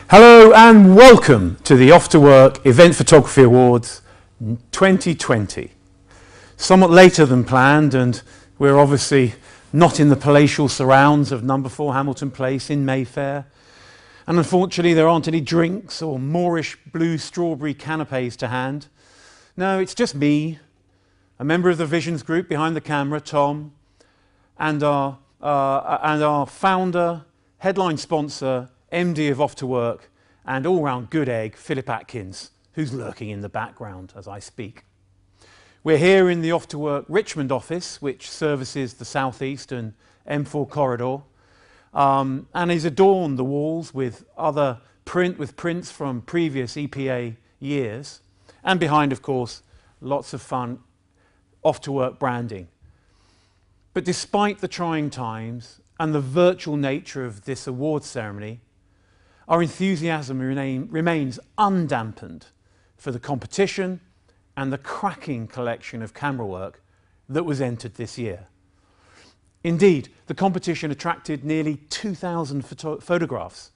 Hello and welcome to the Off to Work Event Photography Awards 2020. Somewhat later than planned, and we're obviously not in the palatial surrounds of number 4 Hamilton Place in Mayfair. And unfortunately there aren't any drinks or Moorish blue strawberry canapes to hand. No, it's just me, a member of the Visions group behind the camera, Tom, and our founder, headline sponsor, MD of Off to Work, and all-round good egg, Philip Atkins, who's lurking in the background as I speak. We're here in the Off to Work Richmond office, which services the Southeast and M4 corridor, and has adorned the walls with prints from previous EPA years, and behind, of course, lots of fun Off to Work branding. But despite the trying times and the virtual nature of this awards ceremony, our enthusiasm remains undampened for the competition and the cracking collection of camera work that was entered this year. Indeed, the competition attracted nearly 2,000 photographs,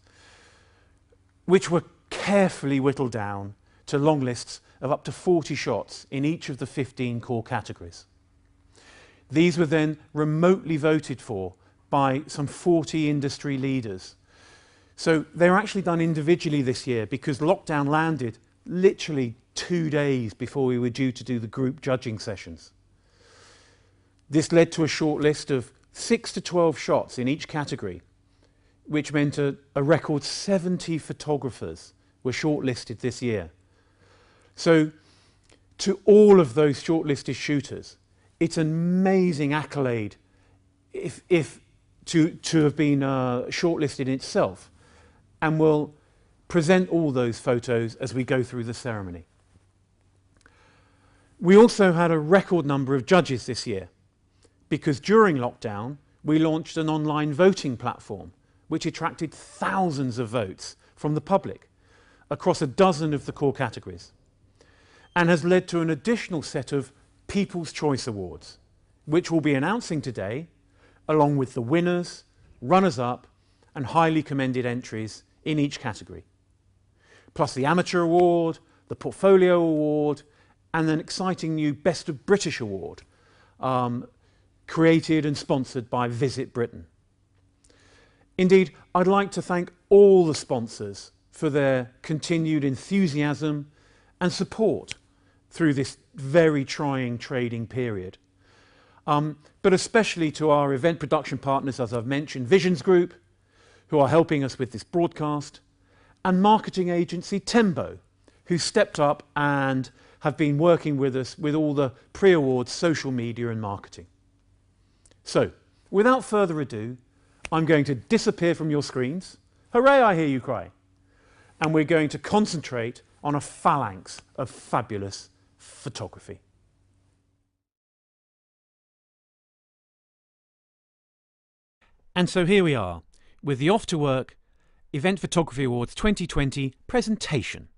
which were carefully whittled down to long lists of up to 40 shots in each of the 15 core categories. These were then remotely voted for by some 40 industry leaders. So they were actually done individually this year because lockdown landed literally 2 days before we were due to do the group judging sessions. This led to a short list of 6 to 12 shots in each category, which meant a record 70 photographers were shortlisted this year. So to all of those shortlisted shooters, it's an amazing accolade to have been shortlisted in itself, and we'll present all those photos as we go through the ceremony. We also had a record number of judges this year because during lockdown we launched an online voting platform which attracted thousands of votes from the public across a dozen of the core categories and has led to an additional set of People's Choice Awards, which we'll be announcing today, along with the winners, runners-up and highly commended entries in each category, plus the Amateur Award, the Portfolio Award, and an exciting new Best of British Award, created and sponsored by Visit Britain. Indeed, I'd like to thank all the sponsors for their continued enthusiasm and support through this very trying trading period. But especially to our event production partners, as I've mentioned, Visions Group, who are helping us with this broadcast, and marketing agency Tembo, who stepped up and have been working with us with all the pre-awards social media and marketing. So, without further ado, I'm going to disappear from your screens. Hooray, I hear you cry. And we're going to concentrate on a phalanx of fabulous photography. And so here we are with the Off to Work Event Photography Awards 2020 presentation.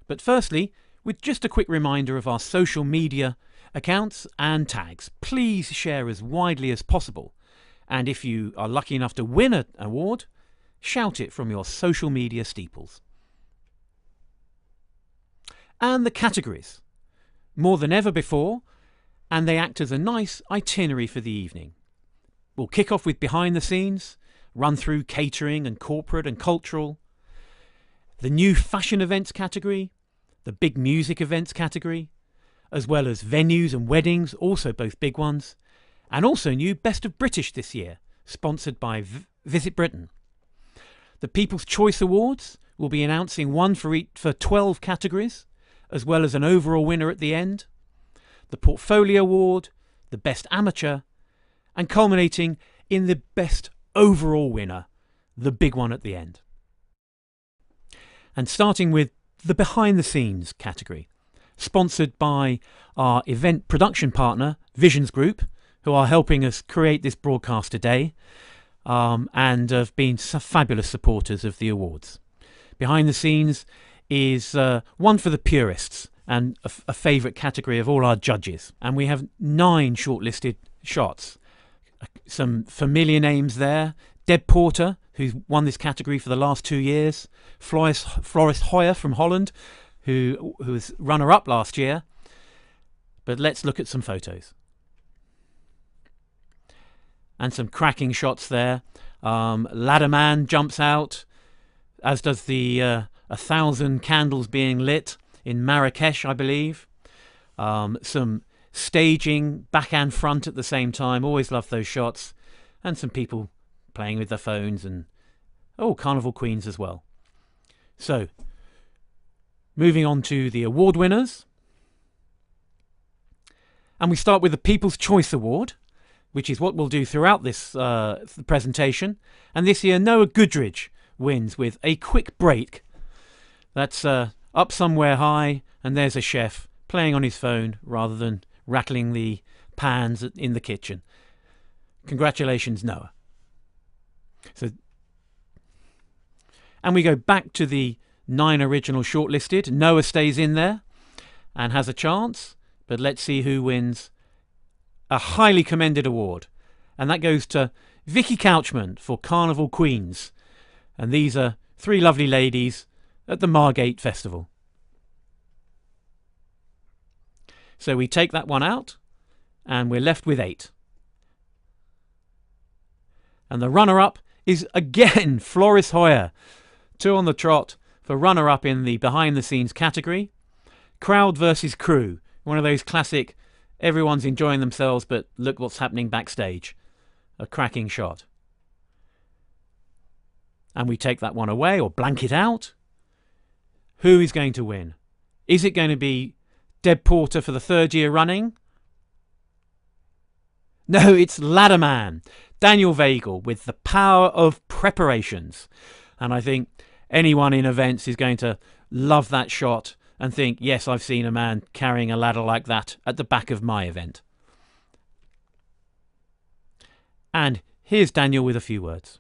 But firstly, with just a quick reminder of our social media accounts and tags, please share as widely as possible. And if you are lucky enough to win an award, shout it from your social media steeples. And the categories, more than ever before, and they act as a nice itinerary for the evening. We'll kick off with behind the scenes, run through catering and corporate and cultural, the new fashion events category, the big music events category, as well as venues and weddings, also both big ones, and also new Best of British this year, sponsored by Visit Britain. The People's Choice Awards will be announcing one for 12 categories, as well as an overall winner at the end, the Portfolio Award, the Best Amateur, and culminating in the Best Overall winner, the big one at the end. And starting with the behind the scenes category, sponsored by our event production partner, Visions Group, who are helping us create this broadcast today, and have been fabulous supporters of the awards. Behind the scenes is one for the purists and a favourite category of all our judges. And we have 9 shortlisted shots. Some familiar names there. Deb Porter, who's won this category for the last 2 years. Floris Hoyer from Holland, who was runner-up last year. But let's look at some photos. And some cracking shots there. Ladderman jumps out, as does the 1,000 candles being lit in Marrakesh, I believe. Some staging back and front at the same time. Always love those shots. And some people playing with their phones and, Carnival Queens as well. So, moving on to the award winners. And we start with the People's Choice Award, which is what we'll do throughout this presentation. And this year, Noah Goodridge wins with A Quick Break. That's up somewhere high, and there's a chef playing on his phone rather than rattling the pans in the kitchen. Congratulations, Noah. And we go back to the 9 original shortlisted. Noah stays in there and has a chance, but let's see who wins a highly commended award. And that goes to Vicky Couchman for Carnival Queens. And these are 3 lovely ladies at the Margate Festival. So we take that one out, and we're left with 8. And the runner-up is again Floris Hoyer. 2 on the trot for runner-up in the behind-the-scenes category. Crowd versus crew. One of those classic, everyone's enjoying themselves, but look what's happening backstage. A cracking shot. And we take that one away, or blank it out. Who is going to win? Is it going to be Deb Porter for the 3rd year running? No, it's Ladderman. Daniel Weigel with The Power of Preparations. And I think anyone in events is going to love that shot and think, yes, I've seen a man carrying a ladder like that at the back of my event. And here's Daniel with a few words.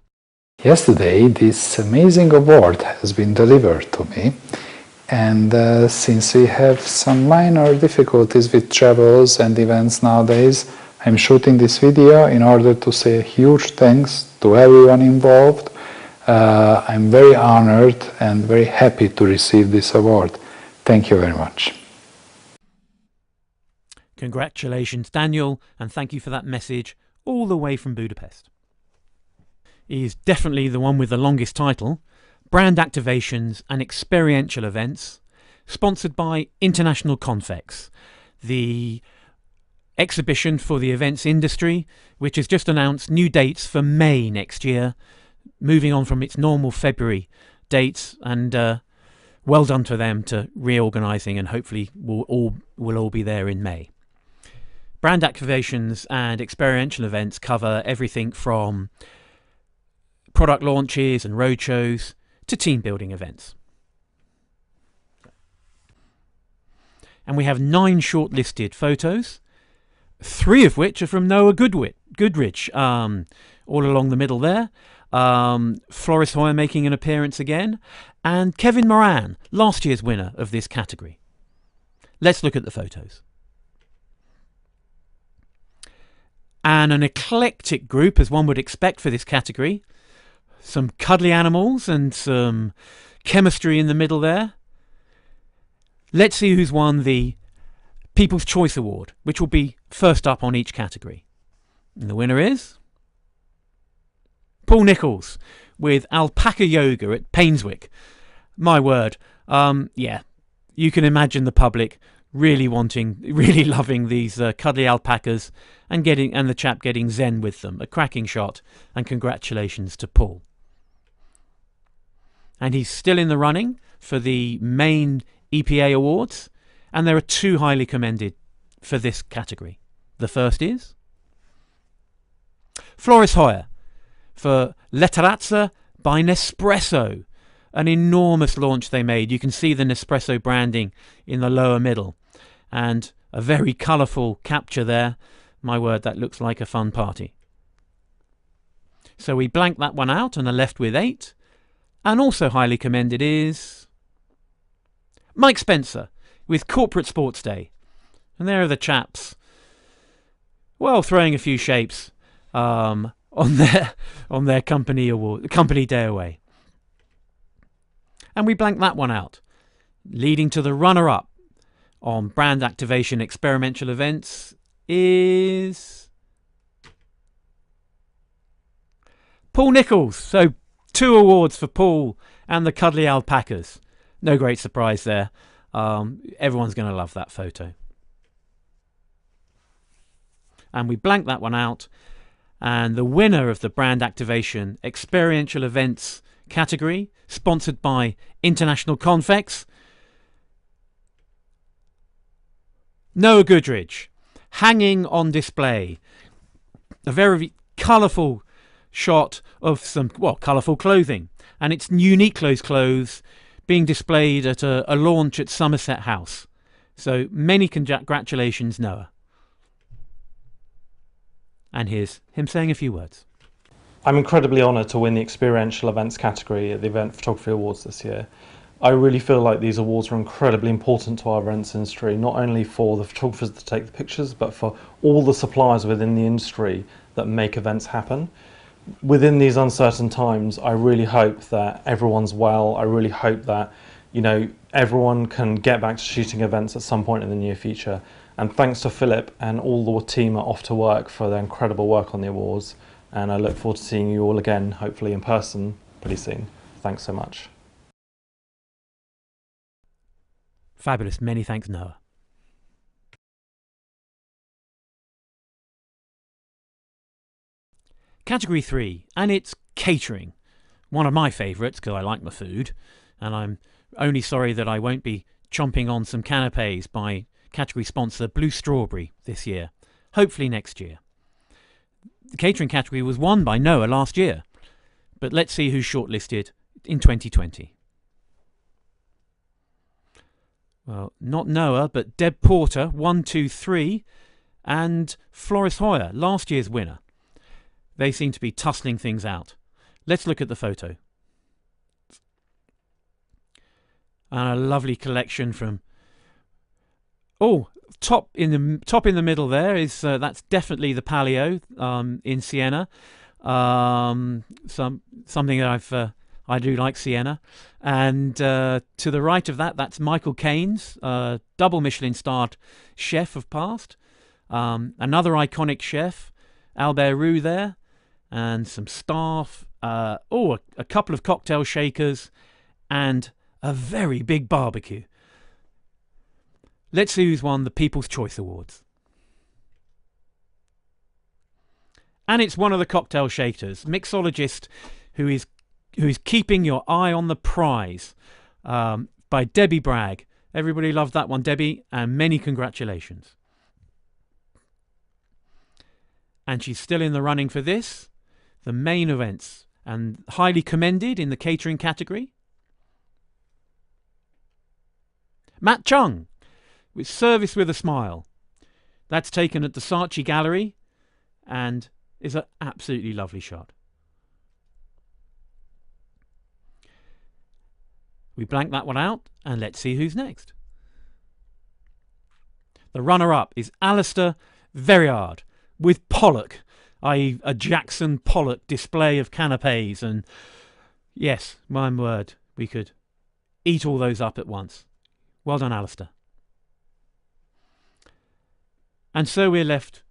Yesterday, this amazing award has been delivered to me. And since we have some minor difficulties with travels and events nowadays, I'm shooting this video in order to say a huge thanks to everyone involved. I'm very honored and very happy to receive this award. Thank you very much. Congratulations, Daniel, and thank you for that message all the way from Budapest. He is definitely the one with the longest title, Brand Activations and Experiential Events, sponsored by International Confex, the exhibition for the events industry, which has just announced new dates for May next year, moving on from its normal February dates, and well done to them to reorganising, and hopefully we'll all be there in May. Brand activations and experiential events cover everything from product launches and roadshows to team building events. And we have 9 shortlisted photos, 3 of which are from Noah Goodridge, all along the middle there. Floris Hoyer making an appearance again, and Kevin Moran, last year's winner of this category. Let's look at the photos. And an eclectic group, as one would expect for this category. Some cuddly animals and some chemistry in the middle there. Let's see who's won the People's Choice Award, which will be first up on each category. And the winner is Paul Nichols with Alpaca Yoga at Painswick. My word. Yeah, you can imagine the public really loving these cuddly alpacas and the chap getting zen with them. A cracking shot, and congratulations to Paul. And he's still in the running for the main EPA awards, and there are 2 highly commended for this category. The first is Floris Hoyer for Le Terrazza by Nespresso, an enormous launch they made. You can see the Nespresso branding in the lower middle, and a very colourful capture there. My word, that looks like a fun party. So we blank that one out and are left with 8. And also highly commended is Mike Spencer with Corporate Sports Day. And there are the chaps, well, throwing a few shapes. on their company day away. And we blanked that one out, leading to the runner-up on brand activation experiential events is Paul Nichols. So 2 awards for Paul and the Cuddly Alpacas. No great surprise there. Everyone's going to love that photo. And we blanked that one out. And the winner of the brand activation experiential events category, sponsored by International Confex, Noah Goodridge, hanging on display. A very colourful shot of some, colourful clothing. And it's Uniqlo's clothes being displayed at a launch at Somerset House. So many congratulations, Noah. And here's him saying a few words. I'm incredibly honoured to win the experiential events category at the Event Photography Awards this year. I really feel like these awards are incredibly important to our events industry, not only for the photographers to take the pictures, but for all the suppliers within the industry that make events happen. Within these uncertain times, I really hope that everyone's well. I really hope that, everyone can get back to shooting events at some point in the near future. And thanks to Philip and all the team at Off to Work for their incredible work on the awards. And I look forward to seeing you all again, hopefully in person, pretty soon. Thanks so much. Fabulous. Many thanks, Noah. Category 3, and it's catering. One of my favourites because I like my food, and I'm only sorry that I won't be chomping on some canapes by category sponsor Blue Strawberry this year. Hopefully next year. The catering category was won by Noah last year, but let's see who's shortlisted in 2020. Well, not Noah, but Deb Porter, 1, 2, 3, and Floris Hoyer, last year's winner. They seem to be tussling things out. Let's look at the photo. And a lovely collection from... top in the middle there is that's definitely the Palio in Siena. Something that I do like Siena. And to the right of that, that's Michael Caines, double Michelin-starred chef of past. Another iconic chef, Albert Roux there, and some staff. A couple of cocktail shakers, and a very big barbecue. Let's see who's won the People's Choice Awards. And it's one of the cocktail shakers, mixologist who is keeping your eye on the prize, by Debbie Bragg. Everybody loved that one, Debbie, and many congratulations. And she's still in the running for this, the main events, and highly commended in the catering category. Matt Chung, with Service with a Smile. That's taken at the Saatchi Gallery and is an absolutely lovely shot. We blank that one out, and let's see who's next. The runner-up is Alistair Verriard with Pollock, i.e. a Jackson Pollock display of canapes. And yes, my word, we could eat all those up at once. Well done, Alistair. And so we're left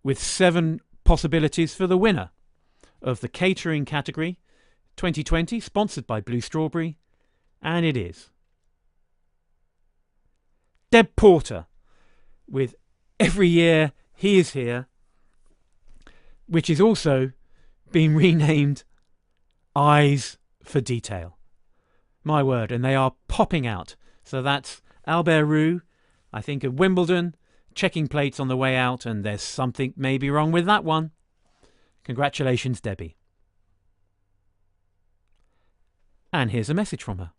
with 7 possibilities for the winner of the catering category 2020, sponsored by Blue Strawberry, and it is Deb Porter with Every Year He Is Here, which is also being renamed Eyes for Detail. My word, and they are popping out. So that's Albert Roux, I think of Wimbledon, checking plates on the way out, and there's something maybe wrong with that one. Congratulations, Debbie. And here's a message from her.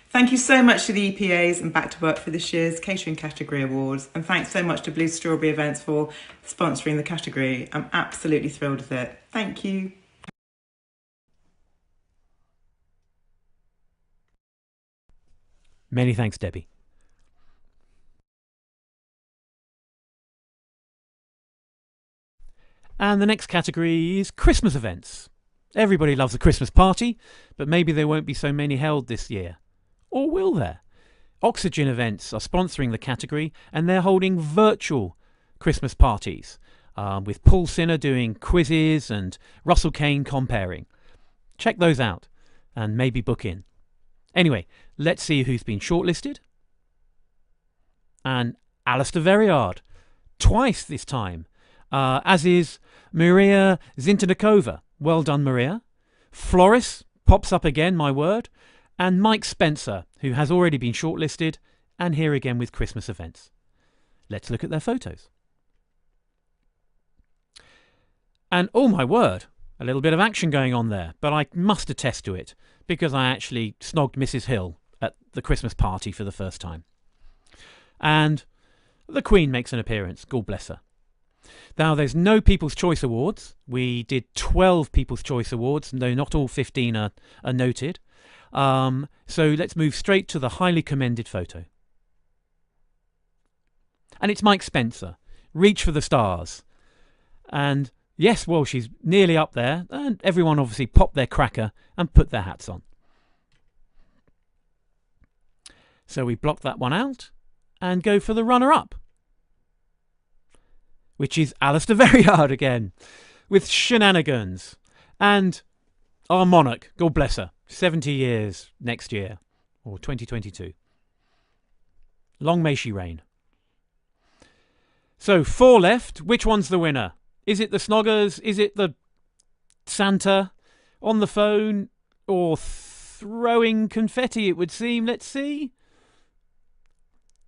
Thank you so much to the EPAs and Back to Work for this year's Catering Category Awards, and thanks so much to Blue Strawberry Events for sponsoring the category. I'm absolutely thrilled with it. Thank you. Many thanks, Debbie. And the next category is Christmas events. Everybody loves a Christmas party, but maybe there won't be so many held this year. Or will there? Oxygen Events are sponsoring the category, and they're holding virtual Christmas parties, with Paul Sinner doing quizzes and Russell Kane comparing. Check those out and maybe book in. Anyway, let's see who's been shortlisted. And Alistair Verriard, twice this time, as is Maria Zintanikova. Well done, Maria. Floris pops up again, my word. And Mike Spencer, who has already been shortlisted, and here again with Christmas events. Let's look at their photos. And oh my word, a little bit of action going on there, but I must attest to it because I actually snogged Mrs. Hill at the Christmas party for the first time. And the Queen makes an appearance, God bless her. Now, there's no People's Choice Awards. We did 12 People's Choice Awards, though not all 15 are noted. So let's move straight to the highly commended photo. And it's Mike Spencer, Reach for the Stars. And yes, well, she's nearly up there, and everyone obviously popped their cracker and put their hats on. So we block that one out and go for the runner-up, which is Alistair Verriard again, with Shenanigans. And our monarch, God bless her, 70 years next year, or 2022. Long may she reign. So, 4 left. Which one's the winner? Is it the Snoggers? Is it the Santa on the phone? Or throwing confetti, it would seem. Let's see.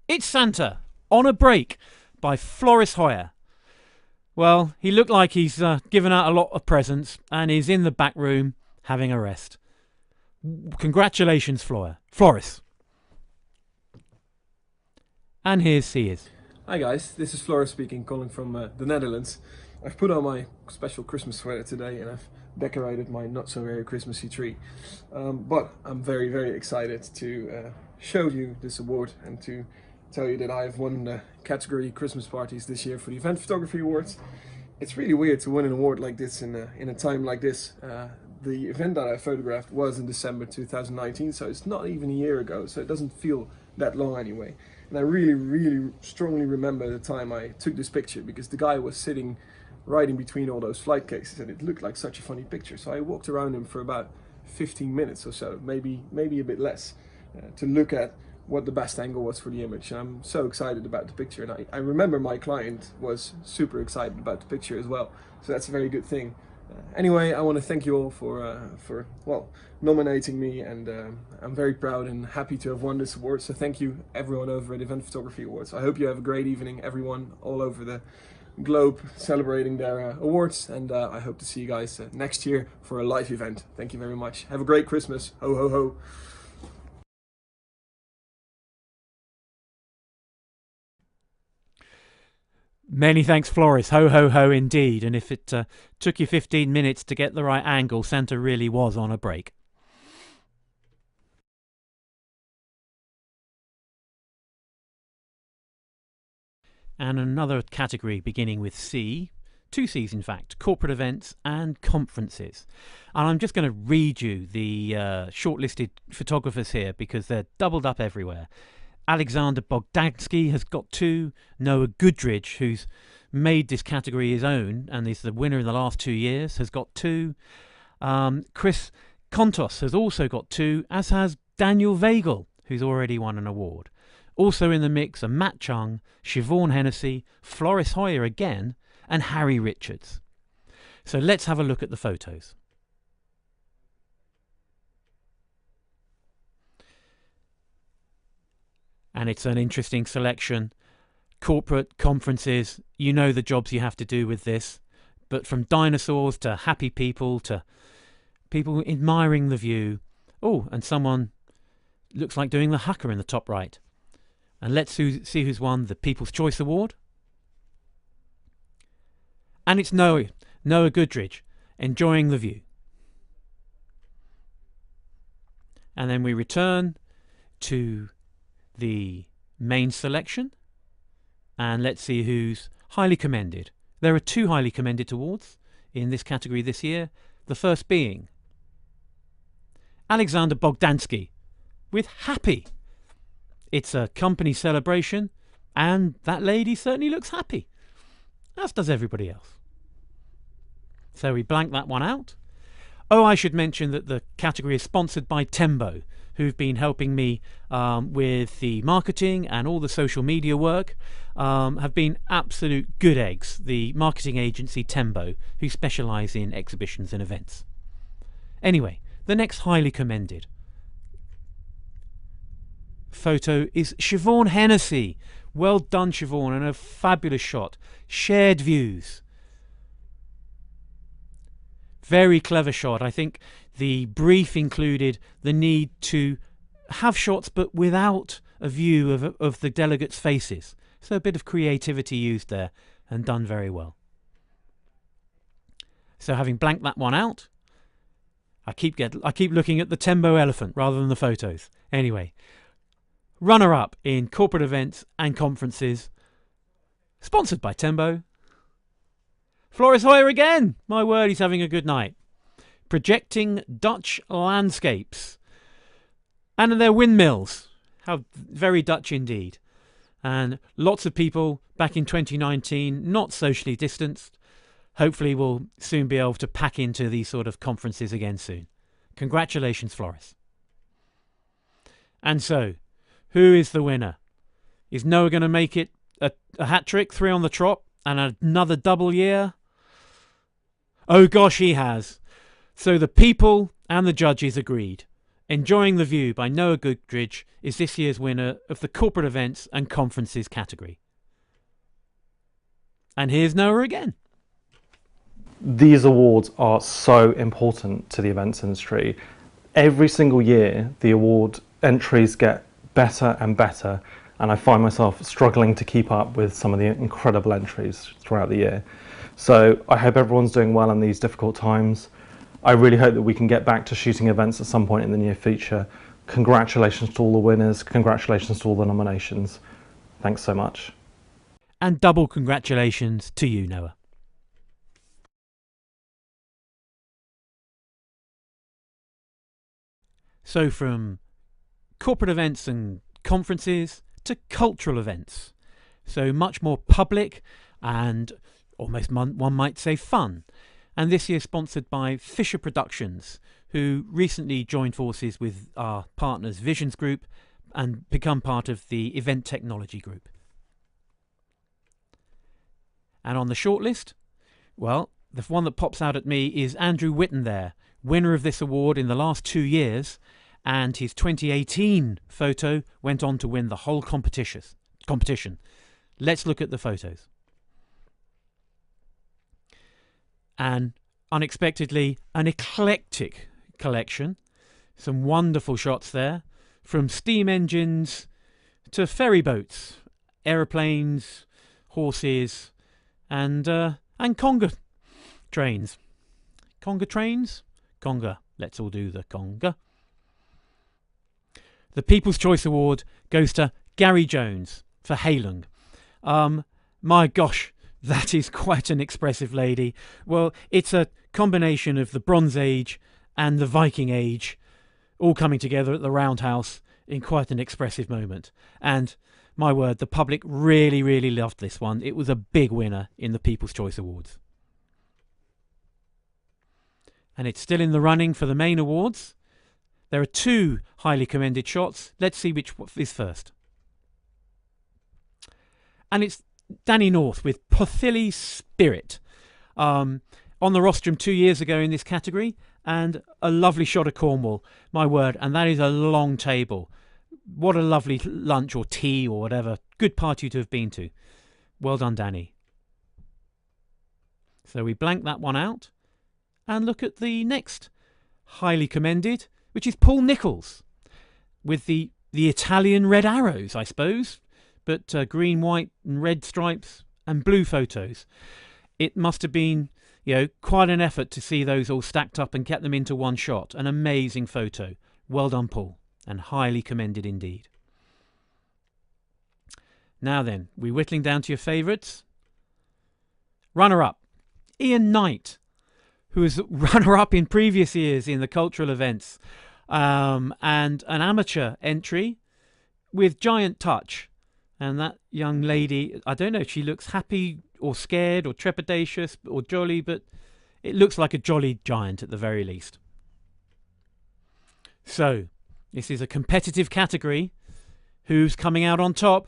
It's Santa, On a Break, by Floris Hoyer. Well, he looked like he's given out a lot of presents and is in the back room having a rest. Congratulations, Floris. And here's he is. Hi guys, this is Floris speaking, calling from the Netherlands. I've put on my special Christmas sweater today and I've decorated my not so very Christmassy tree. But I'm very, very excited to show you this award and to tell you that I have won the category Christmas parties this year for the Event Photography Awards. It's really weird to win an award like this in a time like this. The event that I photographed was in December 2019, so it's not even a year ago, so it doesn't feel that long anyway. And I really, really strongly remember the time I took this picture because the guy was sitting right in between all those flight cases and it looked like such a funny picture. So I walked around him for about 15 minutes or so, maybe a bit less, to look at what the best angle was for the image. And I'm so excited about the picture, and I remember my client was super excited about the picture as well, so that's a very good thing. Anyway, I want to thank you all for nominating me, and I'm very proud and happy to have won this award. So thank you everyone over at Event Photography Awards. I hope you have a great evening, everyone all over the globe celebrating their awards, and I hope to see you guys next year for a live event. Thank you very much. Have a great Christmas. Ho ho ho. Many thanks, Floris. Ho, ho, ho, indeed. And if it took you 15 minutes to get the right angle, Santa really was on a break. And another category beginning with C, 2 C's in fact, corporate events and conferences. And I'm just going to read you the shortlisted photographers here because they're doubled up everywhere. Alexander Bogdansky has got 2. Noah Goodridge, who's made this category his own and is the winner in the last 2 years, has got 2. Chris Kontos has also got 2, as has Daniel Weigel, who's already won an award. Also in the mix are Matt Chung, Siobhan Hennessy, Floris Hoyer again, and Harry Richards. So let's have a look at the photos. And it's an interesting selection. Corporate conferences, you know the jobs you have to do with this. But from dinosaurs to happy people to people admiring the view. Oh, and someone looks like doing the haka in the top right. And let's see who's won the People's Choice Award. And it's Noah Goodridge, enjoying the view. And then we return to the main selection, and let's see who's highly commended. There are 2 highly commended awards in this category this year, the first being Alexander Bogdansky with Happy. It's a company celebration, and that lady certainly looks happy, as does everybody else. So we blank that one out. Oh, I should mention that the category is sponsored by Tembo, who've been helping me with the marketing and all the social media work, have been absolute good eggs, the marketing agency Tembo, who specialise in exhibitions and events. Anyway, the next highly commended photo is Siobhan Hennessy. Well done, Siobhan, and a fabulous shot. Shared views. Very clever shot. I think the brief included the need to have shots but without a view of the delegates' faces. So a bit of creativity used there and done very well. So having blanked that one out, I keep looking at the Tembo elephant rather than the photos. Anyway, runner-up in corporate events and conferences, sponsored by Tembo, Floris Hoyer again. My word, he's having a good night. Projecting Dutch landscapes. And their windmills. How very Dutch indeed. And lots of people back in 2019, not socially distanced. Hopefully we'll soon be able to pack into these sort of conferences again soon. Congratulations, Floris. And so, who is the winner? Is Noah going to make it a hat-trick, 3 on the trot, and another double year? Oh gosh, he has. So the people and the judges agreed. Enjoying the View by Noah Goodridge is this year's winner of the corporate events and conferences category. And here's Noah again. These awards are so important to the events industry. Every single year, the award entries get better and better, and I find myself struggling to keep up with some of the incredible entries throughout the year. So I hope everyone's doing well in these difficult times. I really hope that we can get back to shooting events at some point in the near future. Congratulations to all the winners. Congratulations to all the nominations. Thanks so much. And double congratulations to you, Noah. So from corporate events and conferences to cultural events. So much more public and almost one might say fun. And this year sponsored by Fisher Productions, who recently joined forces with our partners Visions Group and become part of the Event Technology Group. And on the shortlist, well, the one that pops out at me is Andrew Whitten there, winner of this award in the last 2 years, and his 2018 photo went on to win the whole competition. Let's look at the photos. And unexpectedly, an eclectic collection. Some wonderful shots there, from steam engines to ferry boats, aeroplanes, horses, and conga trains. Conga trains? Conga. Let's all do the conga. The People's Choice Award goes to Gary Jones for Heilung. My gosh, that is quite an expressive lady. Well, it's a combination of the Bronze Age and the Viking Age all coming together at the Roundhouse in quite an expressive moment. And my word, the public really, really loved this one. It was a big winner in the People's Choice Awards. And it's still in the running for the main awards. There are 2 highly commended shots. Let's see which is first. And it's Danny North with Pothilly Spirit. On the rostrum 2 years ago in this category, and a lovely shot of Cornwall. My word, and that is a long table. What a lovely lunch or tea or whatever. Good party to have been to. Well done, Danny. So we blank that one out and look at the next highly commended, which is Paul Nichols with the Italian red arrows, I suppose, but green, white and red stripes and blue photos. It must have been, quite an effort to see those all stacked up and get them into one shot. An amazing photo. Well done, Paul, and highly commended indeed. Now then, we whittling down to your favourites. Runner-up, Ian Knight, who was runner-up in previous years in the cultural events, and an amateur entry with Giant Touch. And that young lady, I don't know if she looks happy or scared or trepidatious or jolly, but it looks like a jolly giant at the very least. So, this is a competitive category. Who's coming out on top?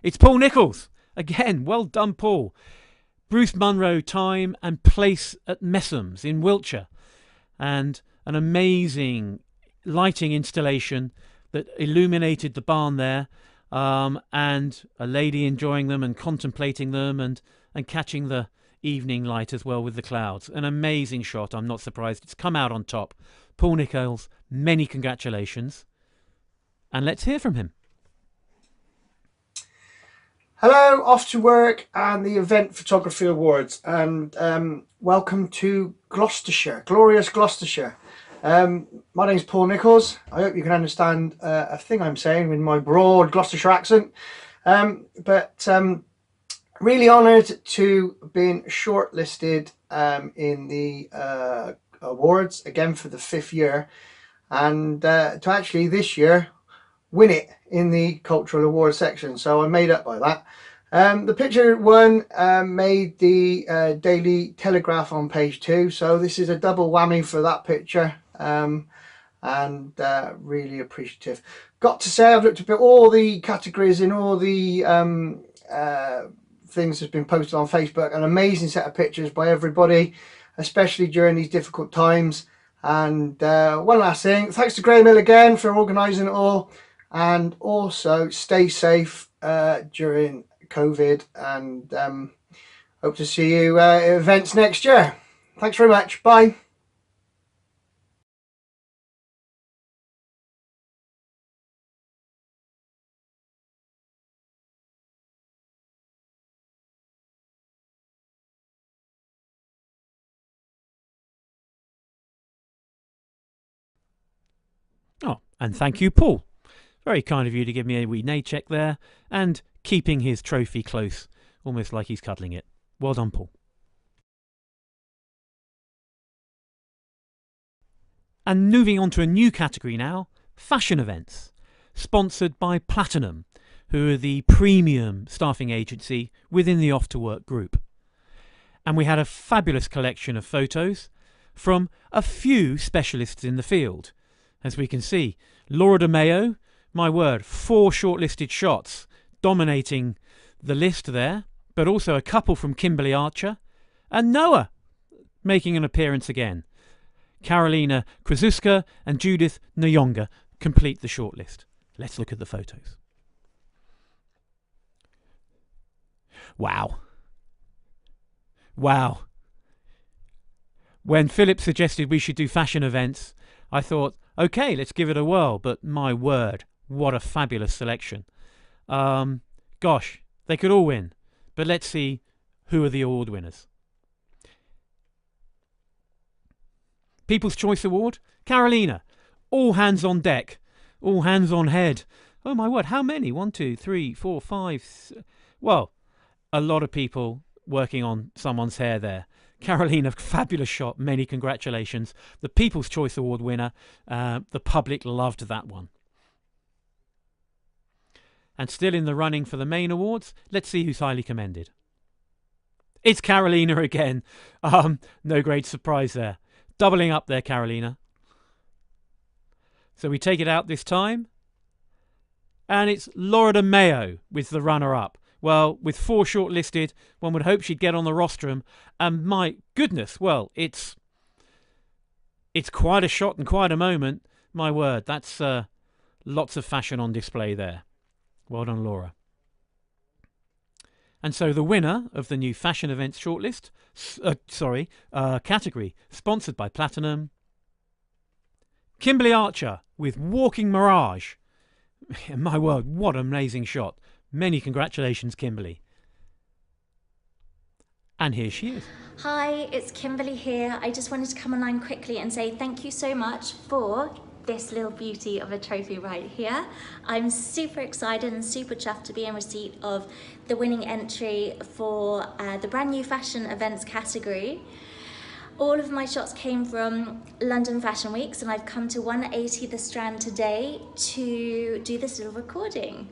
It's Paul Nicholls. Again, well done, Paul. Bruce Munro time and place at Messams in Wiltshire. And an amazing lighting installation that illuminated the barn there, and a lady enjoying them and contemplating them and catching the evening light as well with the clouds. An amazing shot. I'm not surprised it's come out on top. Paul Nicholls, many congratulations. And let's hear from him. Hello, Off to Work and the Event Photography Awards, and welcome to Gloucestershire, glorious Gloucestershire. My name's Paul Nicholls. I hope you can understand a thing I'm saying with my broad Gloucestershire accent. But really honoured to have been shortlisted in the awards again for the 5th year, and to actually this year win it in the cultural awards section. So I'm made up by that. The picture won made the Daily Telegraph on page 2. So this is a double whammy for that picture. And really appreciative. Got to say, I've looked up at all the categories in all the things that's been posted on Facebook. An amazing set of pictures by everybody, especially during these difficult times. And one last thing, thanks to Graham Hill again for organising it all, and also stay safe during COVID, and hope to see you at events next year. Thanks very much. Bye. Oh, and thank you, Paul. Very kind of you to give me a wee nay check there, and keeping his trophy close, almost like he's cuddling it. Well done, Paul. And moving on to a new category now, fashion events, sponsored by Platinum, who are the premium staffing agency within the Off to Work group. And we had a fabulous collection of photos from a few specialists in the field. As we can see, Laura De Mayo, my word, 4 shortlisted shots dominating the list there, but also a couple from Kimberly Archer, and Noah making an appearance again. Karolina Krasuska and Judith Nyonga complete the shortlist. Let's look at the photos. Wow. Wow. When Philip suggested we should do fashion events, I thought, okay, let's give it a whirl, but my word, what a fabulous selection. Gosh, they could all win, but let's see who are the award winners. People's Choice Award, Karolina, all hands on deck, all hands on head. Oh my word, how many? 1, 2, 3, 4, 5. Well, a lot of people working on someone's hair there. Karolina, fabulous shot, many congratulations. The People's Choice Award winner, the public loved that one. And still in the running for the main awards, let's see who's highly commended. It's Karolina again. No great surprise there. Doubling up there, Karolina. So we take it out this time. And it's Laura De Mayo with the runner-up. Well, with 4 shortlisted, one would hope she'd get on the rostrum. And my goodness, well, it's quite a shot and quite a moment. My word, that's lots of fashion on display there. Well done, Laura. And so the winner of the new fashion events shortlist, category, sponsored by Platinum, Kimberly Archer with Walking Mirage. My word, what an amazing shot. Many congratulations, Kimberly. And here she is. Hi, it's Kimberly here. I just wanted to come online quickly and say thank you so much for this little beauty of a trophy right here. I'm super excited and super chuffed to be in receipt of the winning entry for the brand new fashion events category. All of my shots came from London Fashion Weeks, and I've come to 180 The Strand today to do this little recording.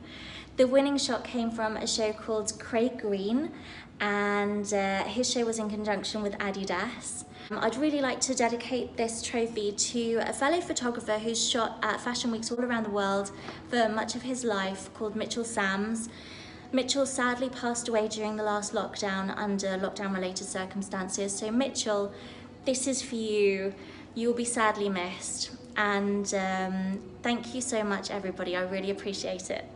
The winning shot came from a show called Craig Green, and his show was in conjunction with Adidas. I'd really like to dedicate this trophy to a fellow photographer who's shot at Fashion Weeks all around the world for much of his life, called Mitchell Sams. Mitchell sadly passed away during the last lockdown under lockdown-related circumstances. So Mitchell, this is for you. You'll be sadly missed. And thank you so much, everybody. I really appreciate it.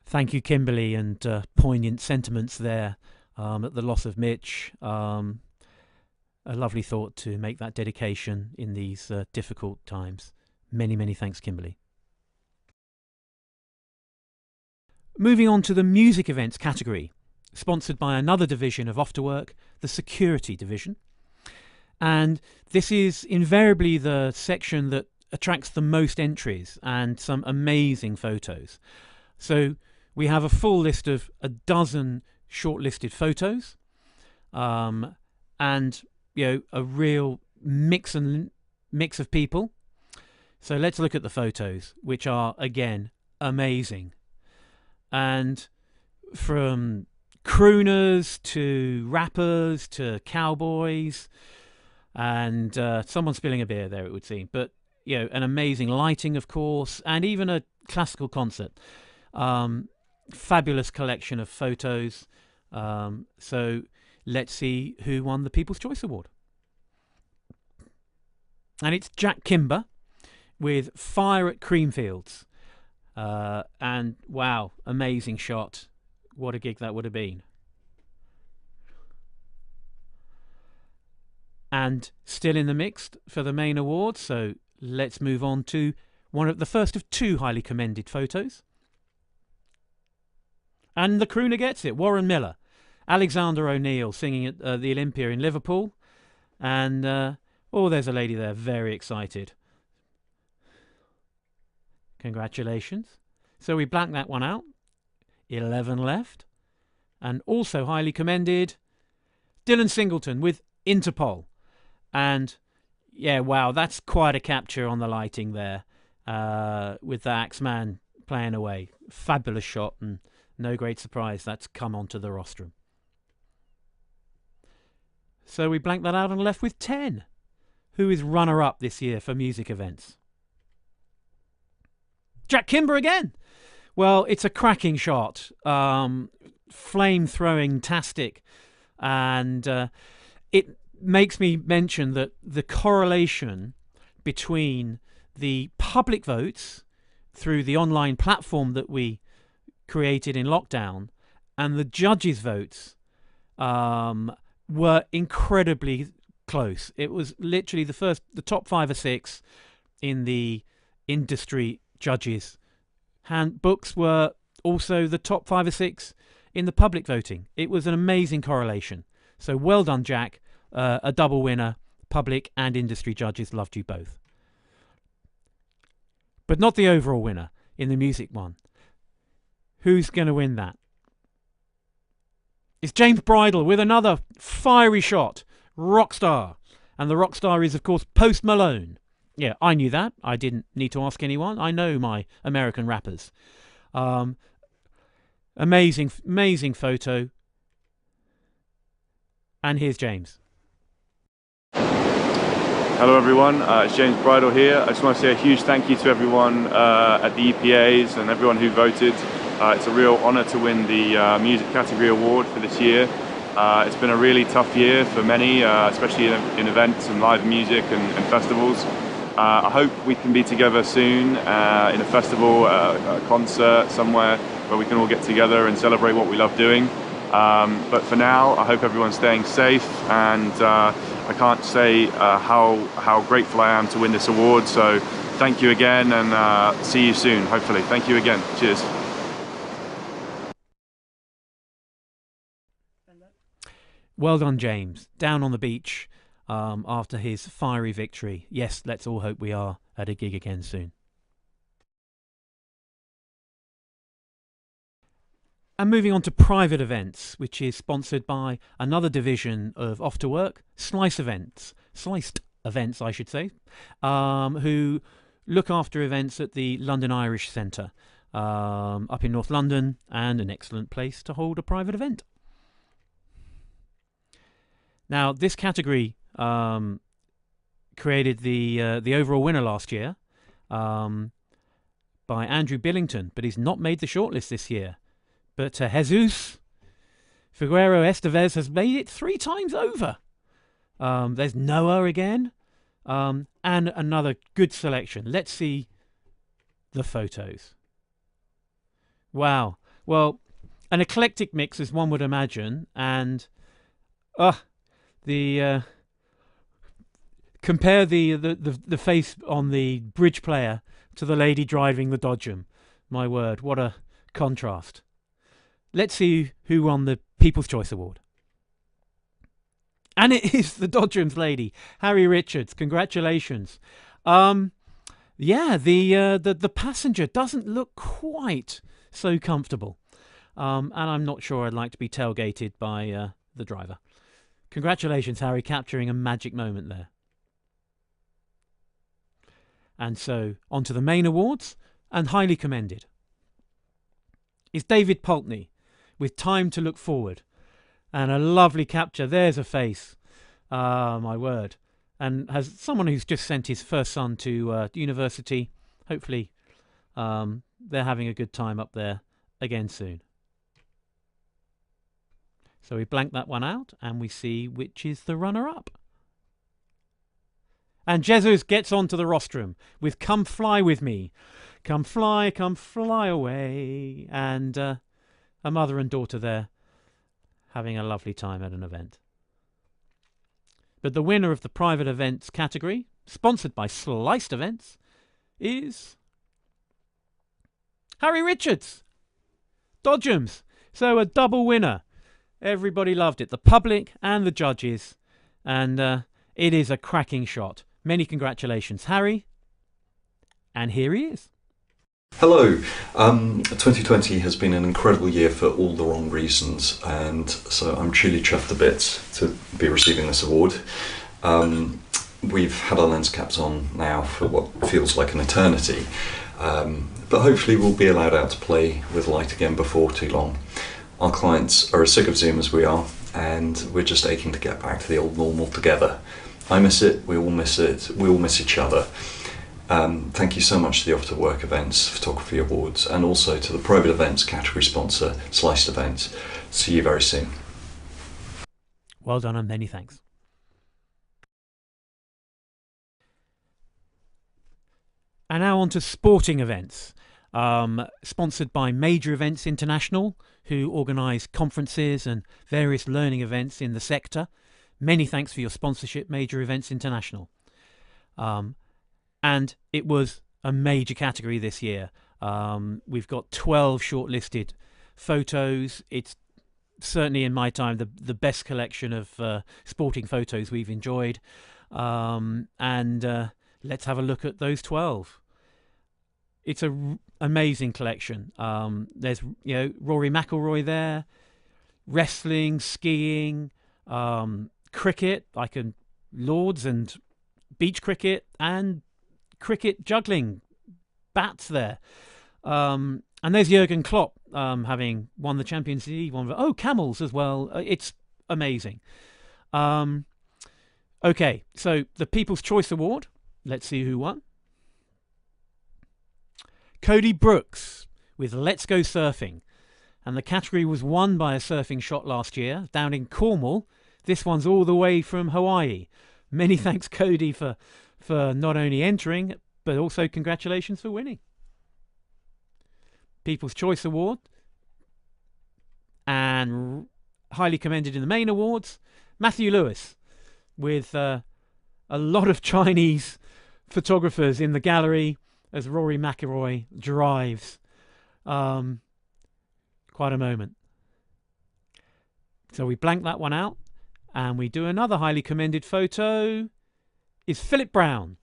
Thank you, Kimberly, and poignant sentiments there at the loss of Mitch. A lovely thought to make that dedication in these difficult times. Many, many thanks, Kimberly. Moving on to the music events category, sponsored by another division of Afterwork, the security division. And this is invariably the section that attracts the most entries and some amazing photos. So we have a full list of a dozen shortlisted photos, and a real mix of people. So let's look at the photos, which are again amazing. And from crooners to rappers to cowboys, and someone spilling a beer there, it would seem. But an amazing lighting, of course, and even a classical concert. Fabulous collection of photos. So let's see who won the People's Choice Award. And it's Jack Kimber with Fire at Creamfields. And wow, amazing shot. What a gig that would have been. And still in the mix for the main award, so let's move on to the first of two highly commended photos. And the crooner gets it, Warren Miller. Alexander O'Neill singing at the Olympia in Liverpool. And, there's a lady there, very excited. Congratulations. So we blanked that one out. 11 left. And also highly commended, Dylan Singleton with Interpol. And yeah, wow, that's quite a capture on the lighting there, with the Axeman playing away. Fabulous shot, and no great surprise that's come onto the rostrum. So we blanked that out and left with 10. Who is runner-up this year for music events? Jack Kimber again. Well, it's a cracking shot, flame-throwing-tastic, and it makes me mention that the correlation between the public votes through the online platform that we created in lockdown and the judges' votes were incredibly close. It was literally the top 5 or 6 in the industry judges' handbooks were also the top 5 or 6 in the public voting. It was an amazing correlation. So well done, Jack. A double winner. Public and industry judges loved you both. But not the overall winner in the music one. Who's going to win that? It's James Bridle with another fiery shot. Rockstar. And the rockstar is, of course, Post Malone. Yeah, I knew that. I didn't need to ask anyone. I know my American rappers. Amazing photo. And here's James. Hello everyone, it's James Bridle here. I just want to say a huge thank you to everyone at the EPAs and everyone who voted. It's a real honour to win the music category award for this year. It's been a really tough year for many, especially in events and live music and festivals. I hope we can be together soon in a festival, a concert somewhere where we can all get together and celebrate what we love doing. But for now, I hope everyone's staying safe, and I can't say how grateful I am to win this award. So thank you again, and see you soon, hopefully. Thank you again. Cheers. Well done, James. Down on the beach, after his fiery victory. Yes, let's all hope we are at a gig again soon. And moving on to private events, which is sponsored by another division of Off to Work, Sliced Events, I should say, who look after events at the London Irish Centre up in North London, and an excellent place to hold a private event. Now, this category created the overall winner last year by Andrew Billington, but he's not made the shortlist this year. But Jesus Figueroa Estevez has made it 3 times over. There's Noah again, and another good selection. Let's see the photos. Wow. Well, an eclectic mix, as one would imagine, and compare the face on the bridge player to the lady driving the Dodgem. My word, what a contrast. Let's see who won the People's Choice Award. And it is the Dodgems lady, Harry Richards. Congratulations. Yeah, the passenger doesn't look quite so comfortable. And I'm not sure I'd like to be tailgated by the driver. Congratulations, Harry, capturing a magic moment there. And so, on to the main awards, and highly commended is David Pulteney, with Time to Look Forward. And a lovely capture. There's a face. My word. And has someone who's just sent his first son to university. Hopefully they're having a good time up there again soon. So we blank that one out and we see which is the runner-up. And Jesus gets onto the rostrum with Come Fly With Me. Come fly away. And a mother and daughter there having a lovely time at an event. But the winner of the private events category, sponsored by Sliced Events, is Harry Richards. Dodgems. So a double winner. Everybody loved it, the public and the judges. And it is a cracking shot. Many congratulations, Harry. And here he is. Hello. 2020 has been an incredible year for all the wrong reasons, and so I'm truly chuffed to bits to be receiving this award. We've had our lens caps on now for what feels like an eternity, but hopefully we'll be allowed out to play with light again before too long. Our clients are as sick of Zoom as we are, and we're just aching to get back to the old normal together. I miss it, we all miss it, we all miss each other. Thank you so much to the Off to Work Events Photography Awards, and also to the private events category sponsor, Sliced Events. See you very soon. Well done and many thanks. And now on to sporting events, sponsored by Major Events International, who organise conferences and various learning events in the sector. Many thanks for your sponsorship, Major Events International. And it was a major category this year. We've got 12 shortlisted photos. It's certainly in my time the best collection of sporting photos we've enjoyed. And let's have a look at those 12. It's an amazing collection. There's Rory McIlroy there, wrestling, skiing, cricket, Lords and beach cricket, and cricket juggling bats there. And there's Jurgen Klopp having won the Champions League. Camels as well. It's amazing. Okay, so the People's Choice Award. Let's see who won. Cody Brooks with Let's Go Surfing. And the category was won by a surfing shot last year down in Cornwall. This one's all the way from Hawaii. Many thanks, Cody, for not only entering, but also congratulations for winning. People's Choice Award. And highly commended in the main awards, Matthew Lewis, with a lot of Chinese photographers in the gallery as Rory McIlroy drives. Quite a moment. So we blank that one out. And we do another highly commended photo. Is Philip Brown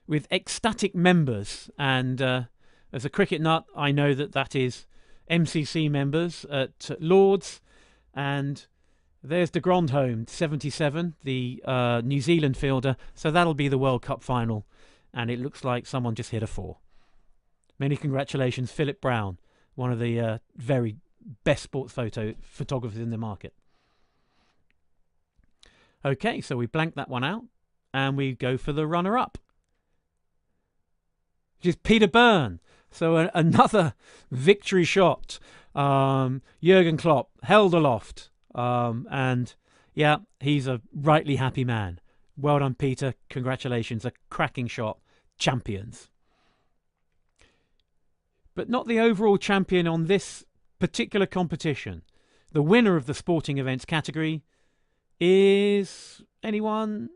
with ecstatic members. And as a cricket nut, I know that that is MCC members at Lords. And there's de Grandhomme, 77, the New Zealand fielder. So that'll be the World Cup final. And it looks like someone just hit a 4. Many congratulations, Philip Brown, one of the very best sports photographers in the market. Okay, so we blank that one out, and we go for the runner-up, which is Peter Byrne. So another victory shot. Jurgen Klopp held aloft, and yeah, he's a rightly happy man. Well done, Peter. Congratulations, a cracking shot. Champions. But not the overall champion on this particular competition. The winner of the sporting events category is anyone?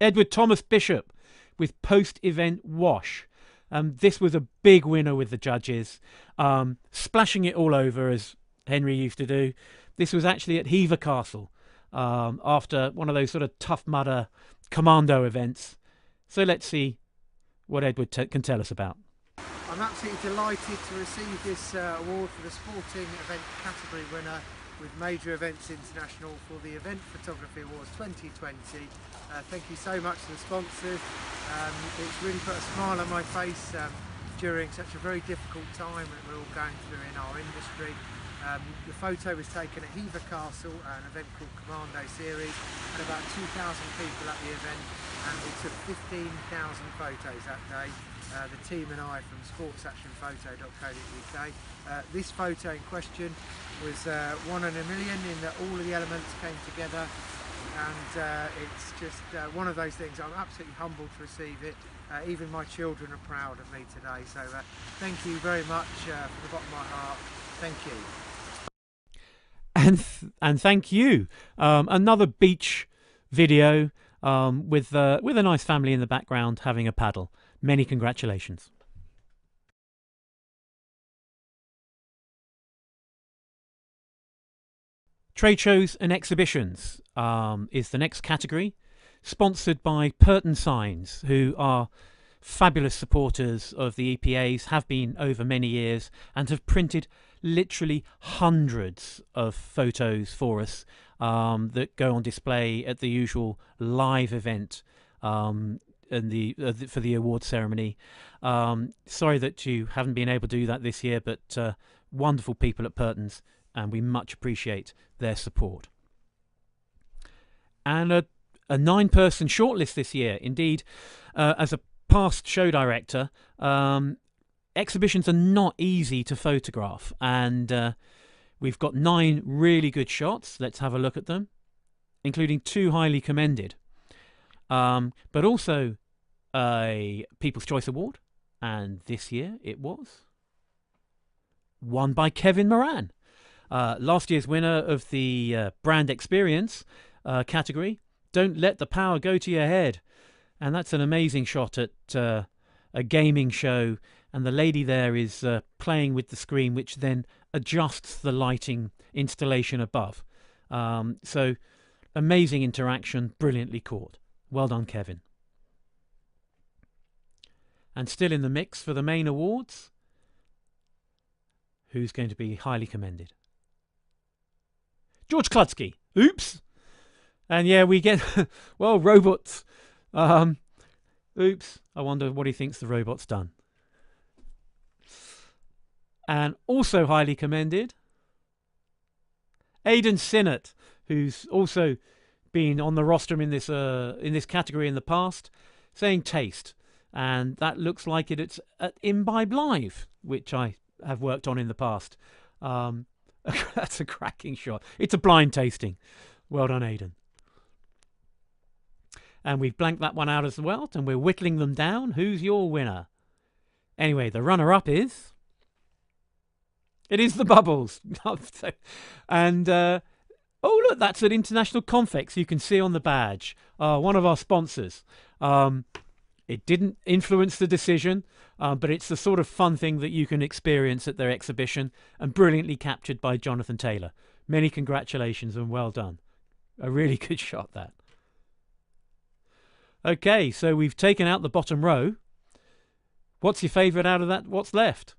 Edward Thomas Bishop with post-event wash. This was a big winner with the judges, splashing it all over as Henry used to do. This was actually at Hever Castle after one of those sort of Tough Mudder commando events. So let's see what Edward can tell us about. I'm absolutely delighted to receive this award for the sporting event category winner with Major Events International for the Event Photography Awards 2020. Thank you so much to the sponsors. It's really put a smile on my face during such a very difficult time that we're all going through in our industry. The photo was taken at Hever Castle, an event called Commando Series, and about 2,000 people at the event, and we took 15,000 photos that day. The team and I from sportsactionphoto.co.uk. This photo in question was 1 in a million in that all of the elements came together, and it's just one of those things. I'm absolutely humbled to receive it. Even my children are proud of me today, so thank you very much from the bottom of my heart. Thank you. And thank you. Another beach video with a nice family in the background having a paddle. Many congratulations. Trade shows and exhibitions is the next category, sponsored by Purton Signs, who are fabulous supporters of the EPAs, have been over many years, and have printed literally hundreds of photos for us that go on display at the usual live event for the award ceremony. Sorry that you haven't been able to do that this year, but wonderful people at Purton's, and we much appreciate their support. And a 9-person shortlist this year. Indeed, as a past show director, exhibitions are not easy to photograph, and we've got 9 really good shots. Let's have a look at them, including 2 highly commended, but also a People's Choice Award, and this year it was won by Kevin Moran, last year's winner of the Brand Experience category. Don't let the power go to your head. And that's an amazing shot at a gaming show, and the lady there is playing with the screen, which then adjusts the lighting installation above. So amazing interaction, brilliantly caught. Well done, Kevin. And still in the mix for the main awards, who's going to be highly commended? George Klutsky. Oops. And yeah, we get, well, robots. Oops. I wonder what he thinks the robot's done. And also highly commended, Aidan Sinnott, who's also been on the rostrum in this category in the past, saying taste. And that looks like it's at Imbibe Live, which I have worked on in the past. That's a cracking shot. It's a blind tasting. Well done, Aidan. And we've blanked that one out as well, and we're whittling them down. Who's your winner? Anyway, the runner-up is... It is the Bubbles. And, oh, look, that's at International Confex. You can see on the badge. One of our sponsors. It didn't influence the decision, but it's the sort of fun thing that you can experience at their exhibition, and brilliantly captured by Jonathan Taylor. Many congratulations and well done. A really good shot, that. Okay, so we've taken out the bottom row. What's your favourite out of that? What's left?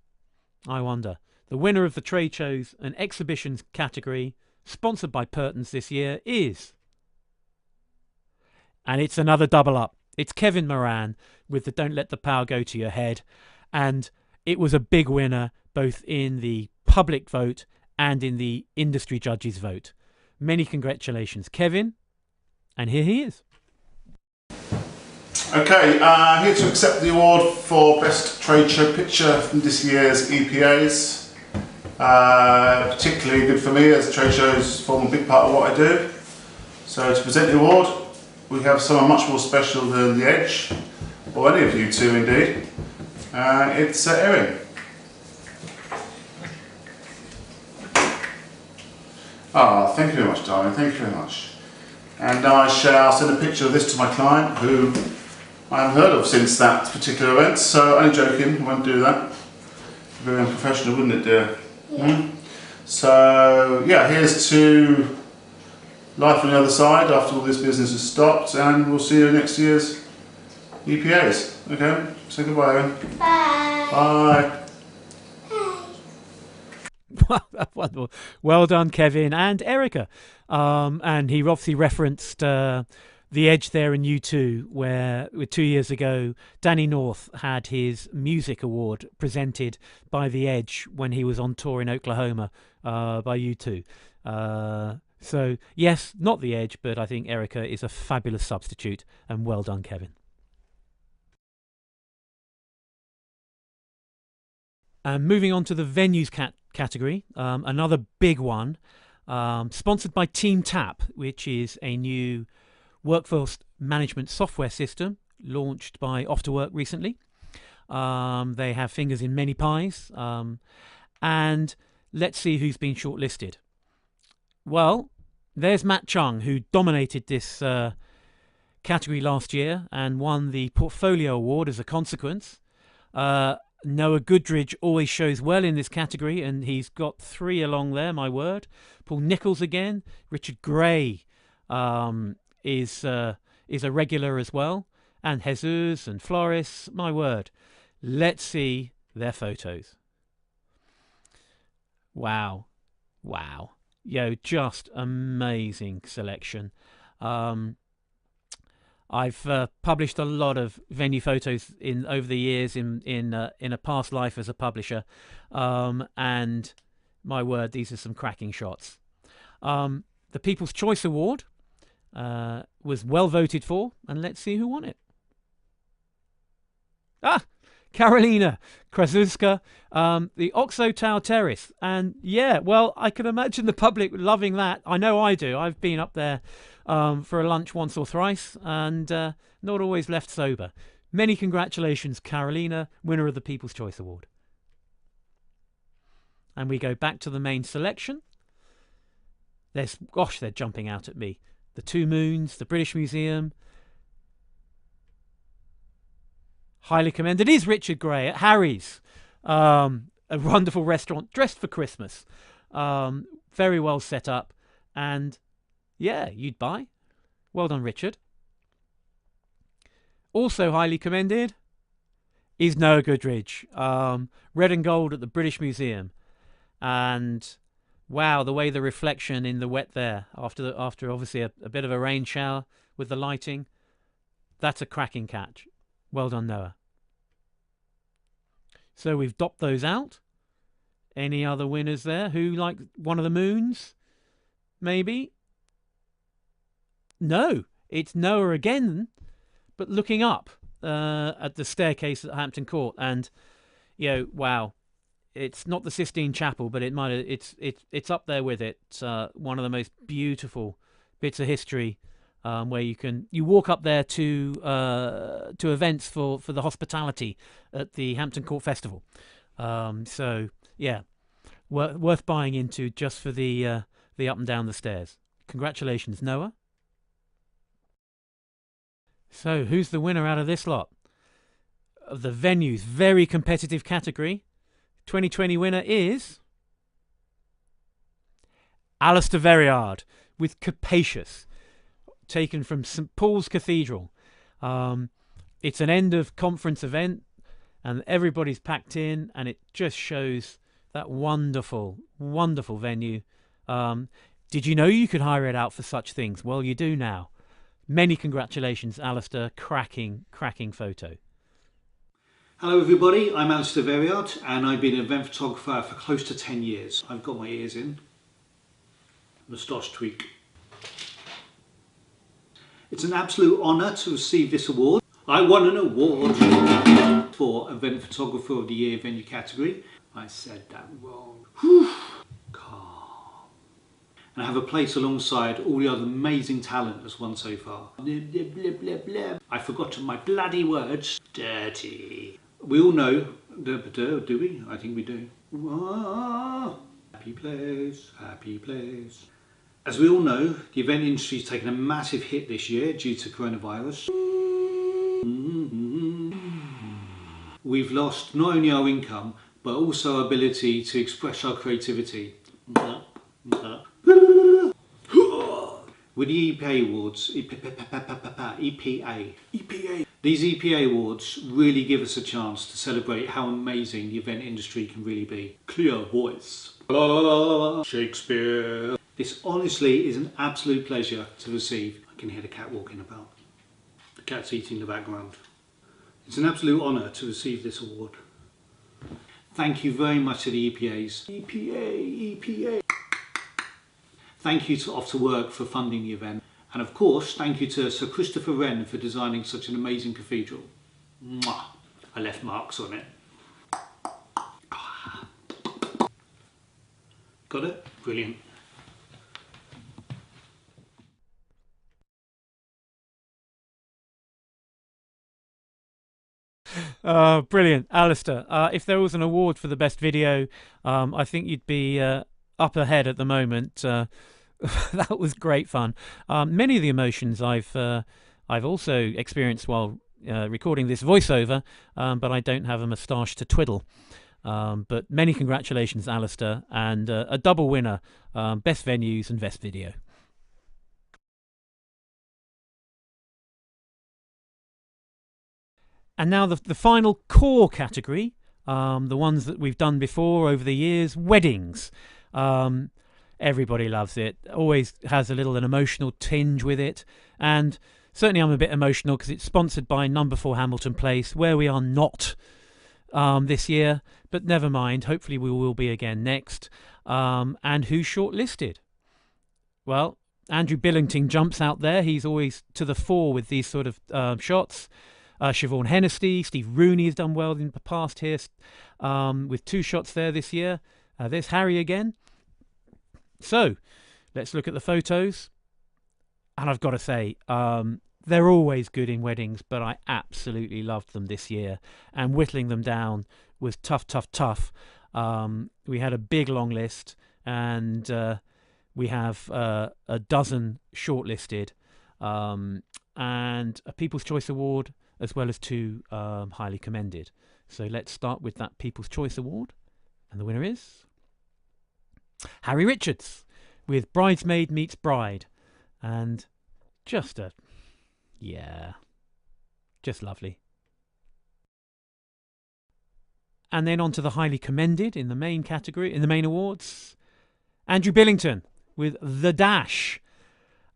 I wonder. The winner of the trade shows and exhibitions category, sponsored by Pertons this year, is... And it's another double up. It's Kevin Moran with the Don't Let the Power Go to Your Head. And it was a big winner both in the public vote and in the industry judges' vote. Many congratulations, Kevin. And here he is. Okay, here to accept the award for Best Trade Show Picture from this year's EPAs. Particularly good for me, as trade shows form a big part of what I do. So to present the award, we have someone much more special than The Edge, or any of you two indeed. It's Erin. Thank you very much, darling, thank you very much. And I shall send a picture of this to my client, who I haven't heard of since that particular event, so only joking, I won't do that. Very unprofessional, wouldn't it, dear? Yeah. So, yeah, here's to life on the other side after all this business has stopped, and we'll see you next year's EPAs. Okay, say goodbye, Erin. Bye. Bye. Wonderful. Well done, Kevin and Erica. And he obviously referenced The Edge there in U2, where 2 years ago Danny North had his music award presented by The Edge when he was on tour in Oklahoma by U2. So yes, not The Edge, but I think Erica is a fabulous substitute, and well done, Kevin. Moving on to the venues category, another big one, sponsored by Team Tap, which is a new workforce management software system launched by Off to Work recently. They have fingers in many pies, and let's see who's been shortlisted. Well, there's Matt Chung, who dominated this category last year and won the Portfolio Award as a consequence. Noah Goodridge always shows well in this category, and he's got 3 along there, my word. Paul Nichols again. Richard Gray is a regular as well. And Jesus and Flores, my word. Let's see their photos. Wow. Wow. Just amazing selection. I've published a lot of venue photos over the years in a past life as a publisher, and my word, these are some cracking shots. The People's Choice Award was well voted for, and let's see who won it. Karolina Krasuska, the Oxo Tower Terrace. And yeah, well, I can imagine the public loving that. I know I do. I've been up there for a lunch once or thrice, and not always left sober. Many congratulations, Karolina, winner of the People's Choice Award. And we go back to the main selection. Gosh, they're jumping out at me. The Two Moons, the British Museum. Highly commended is Richard Gray at Harry's, a wonderful restaurant dressed for Christmas. Very well set up, and yeah, you'd buy. Well done, Richard. Also highly commended is Noah Goodridge, red and gold at the British Museum, and wow, the way the reflection in the wet there after obviously a bit of a rain shower with the lighting, that's a cracking catch. Well done, Noah. So we've dopped those out. Any other winners there? Who like one of the moons? Maybe? No, it's Noah again, but looking up at the staircase at Hampton Court, and wow, it's not the Sistine Chapel, but it's up there with it. One of the most beautiful bits of history. Where you walk up there to events for the hospitality at the Hampton Court Festival. So yeah, worth buying into just for the up and down the stairs. Congratulations, Noah. So who's the winner out of this lot? Of the venues, very competitive category. 2020 winner is Alistair Verriard with Capacious, taken from St Paul's Cathedral. It's an end of conference event and everybody's packed in, and it just shows that wonderful, wonderful venue. Did you know you could hire it out for such things? Well, you do now. Many congratulations, Alistair. Cracking photo. Hello everybody, I'm Alistair Verriard and I've been an event photographer for close to 10 years. I've got my ears in. Moustache tweak. It's an absolute honour to receive this award. I won an award for Event Photographer of the Year venue category. I said that wrong. Whew. Calm. And I have a place alongside all the other amazing talent that's won so far. Blah, blah, blah, blah, blah. I forgot my bloody words. Dirty. We all know, do we? I think we do. Happy place, happy place. As we all know, the event industry has taken a massive hit this year due to coronavirus. We've lost not only our income, but also our ability to express our creativity. With the EPA Awards, EPA. These EPA Awards really give us a chance to celebrate how amazing the event industry can really be. Clear voice. Shakespeare. This honestly is an absolute pleasure to receive. I can hear the cat walking about. The cat's eating in the background. It's an absolute honour to receive this award. Thank you very much to the EPAs. EPA. Thank you to Off to Work for funding the event. And of course, thank you to Sir Christopher Wren for designing such an amazing cathedral. Mwah. I left marks on it. Got it? Brilliant. Brilliant, Alistair. If there was an award for the best video, I think you'd be up ahead at the moment. That was great fun. Many of the emotions I've also experienced while recording this voiceover, but I don't have a moustache to twiddle. But many congratulations, Alistair, and a double winner, best venues and best video. And now the final core category, the ones that we've done before over the years, weddings. Everybody loves it, always has an emotional tinge with it, and certainly I'm a bit emotional because it's sponsored by Number 4 Hamilton Place, where we are not this year, but never mind, hopefully we will be again next. And who's shortlisted? Well, Andrew Billington jumps out there. He's always to the fore with these sort of shots. Siobhan Hennessy, Steve Rooney has done well in the past here with 2 shots there this year. There's Harry again. So let's look at the photos. And I've got to say, they're always good in weddings, but I absolutely loved them this year. And whittling them down was tough. We had a big long list, and we have a dozen shortlisted, and a People's Choice Award, as well as 2 highly commended. So let's start with that People's Choice Award. And the winner is Harry Richards with Bridesmaid Meets Bride. And just lovely. And then on to the highly commended in the main category, in the main awards. Andrew Billington with The Dash.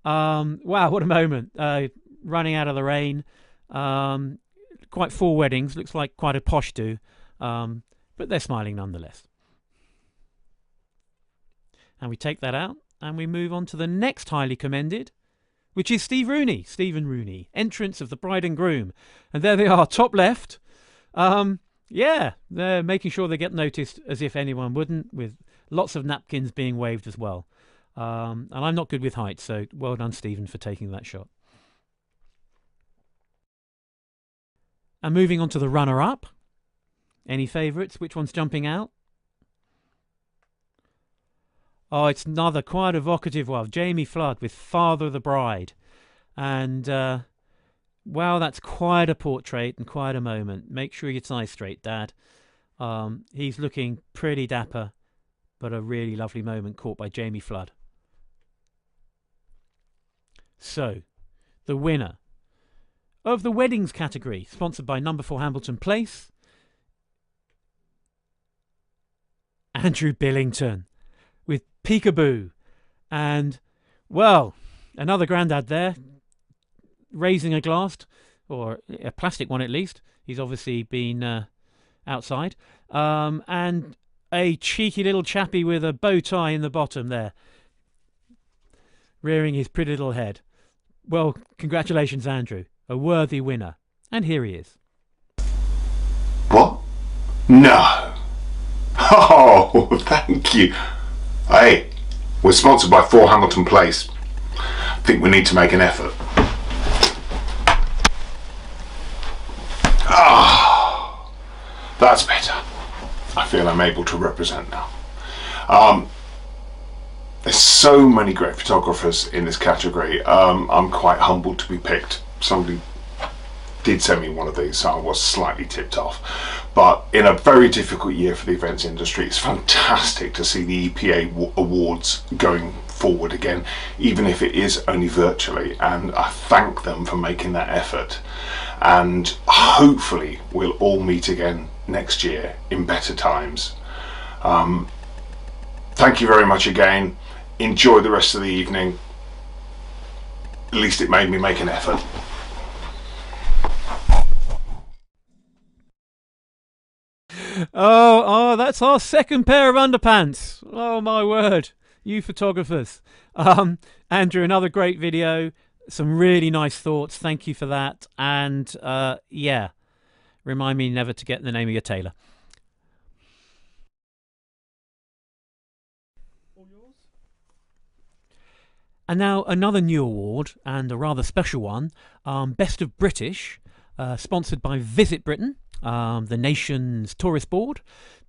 Wow, what a moment. Running out of the rain. Quite 4 weddings, looks like quite a posh do, but they're smiling nonetheless. And we take that out and we move on to the next highly commended, which is Stephen Rooney, entrance of the bride and groom. And there they are, top left. Yeah, they're making sure they get noticed as if anyone wouldn't, with lots of napkins being waved as well. And I'm not good with heights, so well done, Stephen, for taking that shot. And moving on to the runner-up. Any favourites? Which one's jumping out? Oh, it's another quite evocative one. Jamie Flood with Father of the Bride. And, wow, that's quite a portrait and quite a moment. Make sure your tie's straight, Dad. He's looking pretty dapper, but a really lovely moment caught by Jamie Flood. So, the winner of the weddings category, sponsored by Number 4 Hambleton Place, Andrew Billington with Peekaboo. And, well, another grandad there, raising a glass, or a plastic one at least. He's obviously been outside. And a cheeky little chappy with a bow tie in the bottom there, rearing his pretty little head. Well, congratulations, Andrew. A worthy winner. And here he is. What? No. Oh, thank you. Hey, we're sponsored by 4 Hamilton Place. I think we need to make an effort. Ah, that's better. I feel I'm able to represent now. There's so many great photographers in this category. I'm quite humbled to be picked. Somebody did send me one of these, so I was slightly tipped off. But in a very difficult year for the events industry, it's fantastic to see the EPA awards going forward again, even if it is only virtually, and I thank them for making that effort. And hopefully we'll all meet again next year in better times. Thank you very much again. Enjoy the rest of the evening. At least it made me make an effort. Oh, that's our second pair of underpants. Oh, my word. You photographers. Andrew, another great video. Some really nice thoughts. Thank you for that. And, yeah, remind me never to get the name of your tailor. And now another new award, and a rather special one, Best of British, sponsored by Visit Britain, the nation's tourist board,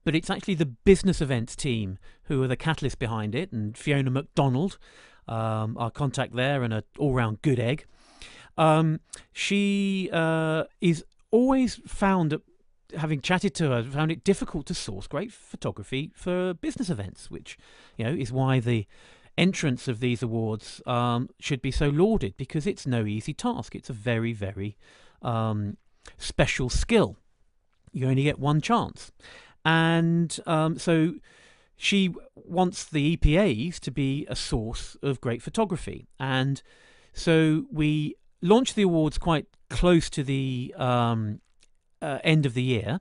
but it's actually the business events team who are the catalyst behind it, and Fiona MacDonald, our contact there, and an all-round good egg. She is always found, having chatted to her, found it difficult to source great photography for business events, which, you know, is why the entrance of these awards should be so lauded, because it's no easy task. It's a very, very special skill. You only get one chance. And so she wants the EPAs to be a source of great photography. And so we launched the awards quite close to the end of the year.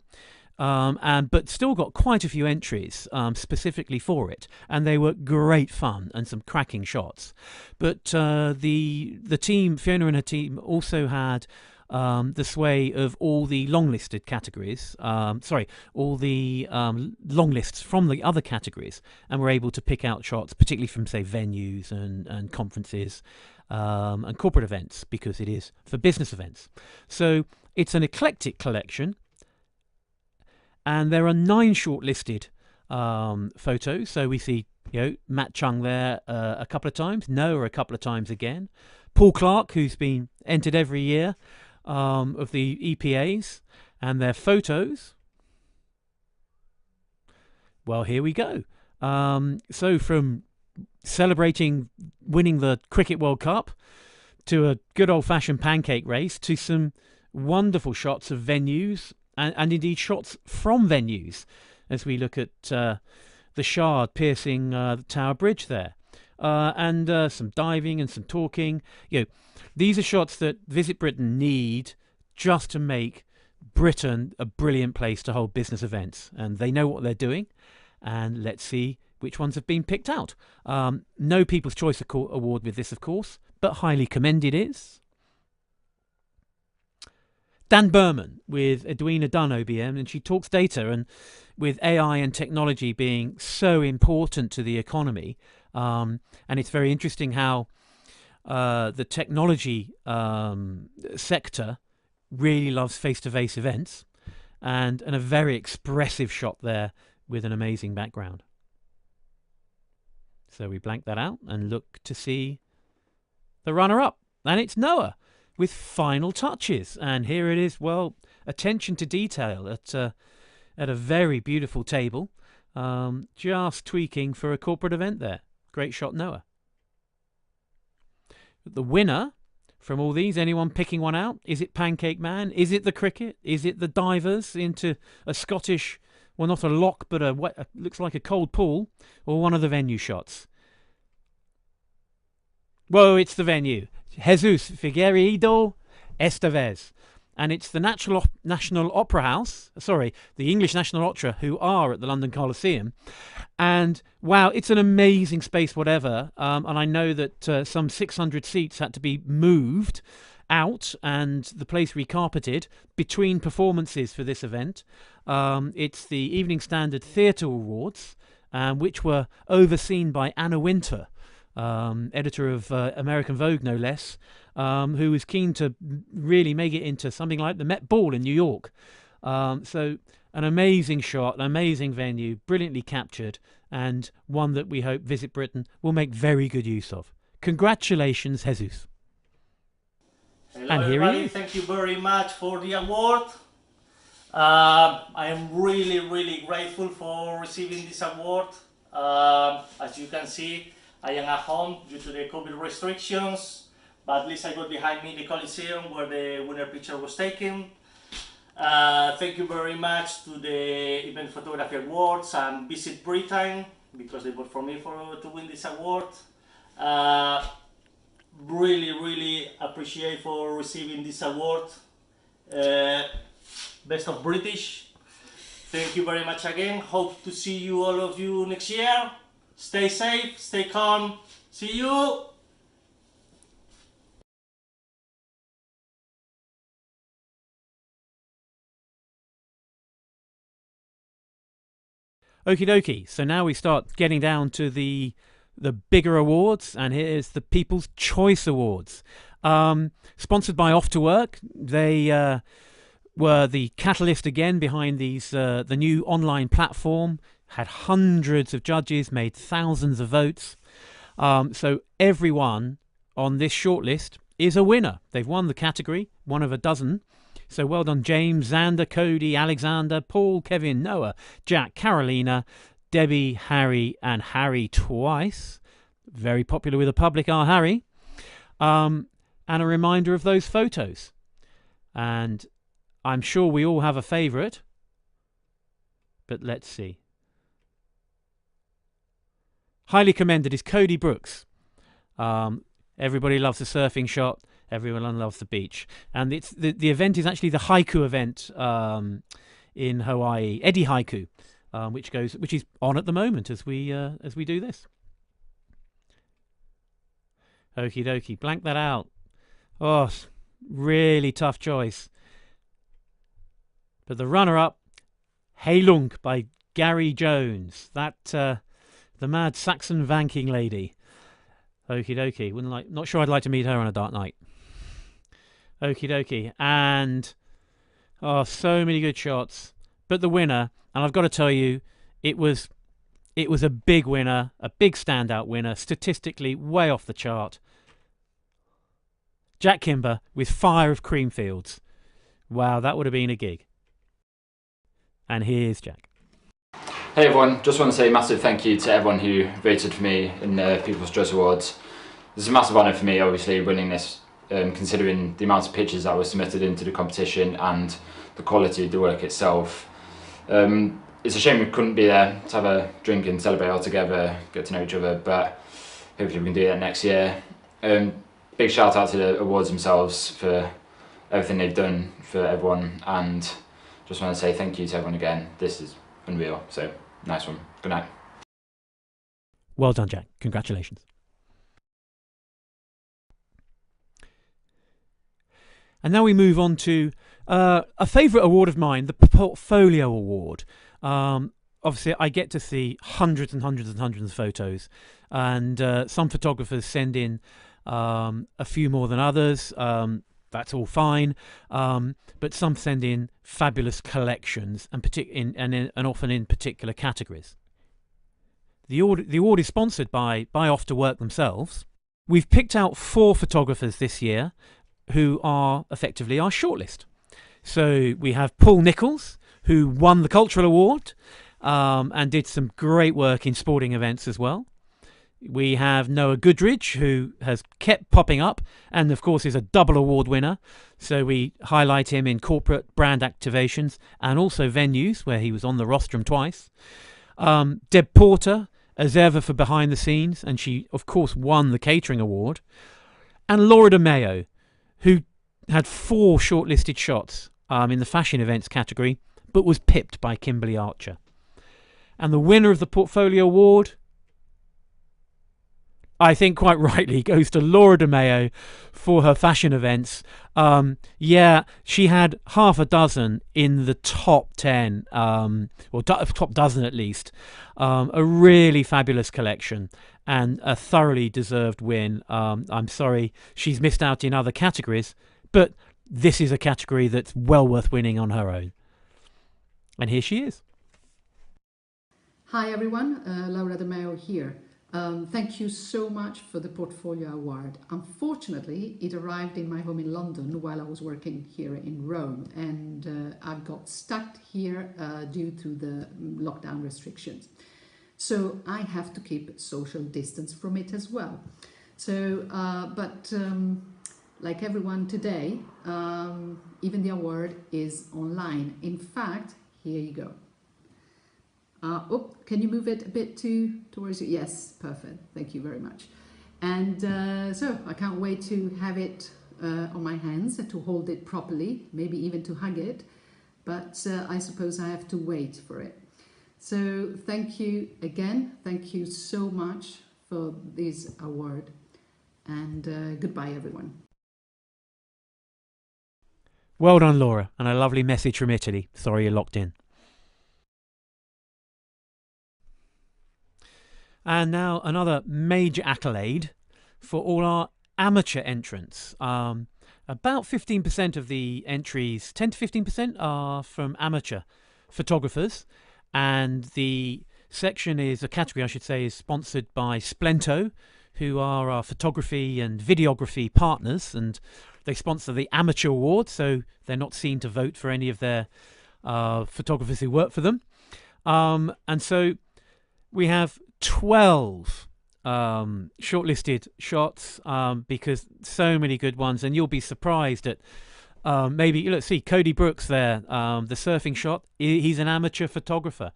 But still got quite a few entries specifically for it, and they were great fun and some cracking shots. But the team, Fiona and her team, also had the sway of all the long-listed categories, all the long lists from the other categories, and were able to pick out shots, particularly from, say, venues and conferences and corporate events, because it is for business events. So it's an eclectic collection. And there are 9 shortlisted photos. So we see, you know, Matt Chung there a couple of times, Noah a couple of times again, Paul Clark, who's been entered every year of the EPAs, and their photos. Well, here we go. So from celebrating winning the Cricket World Cup to a good old-fashioned pancake race to some wonderful shots of venues. And indeed shots from venues, as we look at the Shard piercing the Tower Bridge there, and some diving and some talking. You know, these are shots that Visit Britain need just to make Britain a brilliant place to hold business events, and they know what they're doing. And let's see which ones have been picked out. No People's Choice Award with this, of course, but highly commended is Dan Berman with Edwina Dunn OBM, and she talks data, and with AI and technology being so important to the economy, and it's very interesting how the technology sector really loves face-to-face events, and a very expressive shot there with an amazing background. So we blank that out and look to see the runner-up, and it's Noah with Final Touches. And here it is, well, attention to detail at a very beautiful table, just tweaking for a corporate event there. Great shot, Noah. The winner from all these, anyone picking one out? Is it Pancake Man? Is it the cricket? Is it the divers into a Scottish, well, not a lock, but looks like a cold pool, or one of the venue shots? Well, it's the venue. Jesus Figueiredo Esteves. And it's the National Opera House, sorry, the English National Opera, who are at the London Coliseum. And wow, it's an amazing space, whatever. And I know that some 600 seats had to be moved out and the place recarpeted between performances for this event. It's the Evening Standard Theatre Awards, which were overseen by Anna Wintour, editor of American Vogue, no less, who was keen to really make it into something like the Met Ball in New York. So an amazing shot, an amazing venue, brilliantly captured, and one that we hope Visit Britain will make very good use of. Congratulations, Jesus. Hello, and here everybody. he is. Thank you very much for the award. I am really, really grateful for receiving this award. As you can see, I am at home due to the COVID restrictions, but at least I got behind me the Coliseum where the winner picture was taken. Thank you very much to the Event Photography Awards and Visit Britain, because they voted for me to win this award. Really, really appreciate for receiving this award. Best of British. Thank you very much again. Hope to see you, all of you, next year. Stay safe, stay calm. See you. Okie dokie. So now we start getting down to the bigger awards, and here's the People's Choice Awards. Sponsored by Off to Work. They were the catalyst again behind these the new online platform. Had hundreds of judges, made thousands of votes. So everyone on this shortlist is a winner. They've won the category, one of a dozen. So well done, James, Xander, Cody, Alexander, Paul, Kevin, Noah, Jack, Carolina, Debbie, Harry, and Harry twice. Very popular with the public, our Harry. And a reminder of those photos. And I'm sure we all have a favourite. But let's see. Highly commended is Cody Brooks. Everybody loves the surfing shot. Everyone loves the beach. And it's the event is actually the haiku event in Hawaii, Eddie Haiku, which is on at the moment as we do this. Okie dokie, blank that out. Oh, really tough choice. But the runner-up, Heilung by Gary Jones. That the mad Saxon vanking lady. Okie dokie. Not sure I'd like to meet her on a dark night. Okie dokie. And so many good shots. But the winner, and I've got to tell you, it was a big winner, a big standout winner, statistically way off the chart. Jack Kimber with Fire of Creamfields. Wow, that would have been a gig. And here's Jack. Hey everyone, just want to say a massive thank you to everyone who voted for me in the People's Choice Awards. It's a massive honour for me, obviously, winning this, considering the amount of pictures that were submitted into the competition and the quality of the work itself. It's a shame we couldn't be there to have a drink and celebrate all together, get to know each other, but hopefully we can do that next year. Big shout out to the awards themselves for everything they've done for everyone, and just want to say thank you to everyone again. This is unreal, so nice one. Good night. Well done, Jack. Congratulations. And now we move on to a favourite award of mine, the Portfolio Award. Obviously, I get to see hundreds and hundreds and hundreds of photos, and some photographers send in a few more than others. That's all fine, but some send in fabulous collections, and often in particular categories. The award is sponsored by Off to Work themselves. We've picked out 4 photographers this year who are effectively our shortlist. So we have Paul Nichols, who won the Cultural Award and did some great work in sporting events as well. We have Noah Goodridge, who has kept popping up and, of course, is a double award winner. So we highlight him in corporate brand activations and also venues where he was on the rostrum twice. Deb Porter, as ever, for behind the scenes, and she, of course, won the catering award. And Laura De Mayo, who had 4 shortlisted shots in the fashion events category, but was pipped by Kimberly Archer. And the winner of the Portfolio Award, I think quite rightly, goes to Laura De Mayo for her fashion events. Yeah, she had half a dozen in the top 10, or top dozen at least. A really fabulous collection and a thoroughly deserved win. I'm sorry she's missed out in other categories, but this is a category that's well worth winning on her own. And here she is. Hi everyone, Laura De Mayo here. Thank you so much for the Portfolio Award. Unfortunately, it arrived in my home in London while I was working here in Rome, and I got stuck here due to the lockdown restrictions. So I have to keep social distance from it as well. So, like everyone today, even the award is online. In fact, here you go. Can you move it a bit towards you? Yes, perfect. Thank you very much. And so I can't wait to have it on my hands and to hold it properly, maybe even to hug it. But I suppose I have to wait for it. So thank you again. Thank you so much for this award. And goodbye, everyone. Well done, Laura, and a lovely message from Italy. Sorry you're locked in. And now another major accolade for all our amateur entrants. About 15% of the entries, 10 to 15%, are from amateur photographers. And the section is, a category I should say, is sponsored by Splento, who are our photography and videography partners. And they sponsor the Amateur Award, so they're not seen to vote for any of their photographers who work for them. And so we have 12 shortlisted shots because so many good ones, and you'll be surprised at maybe, let's see, Cody Brooks there, the surfing shot. He's an amateur photographer.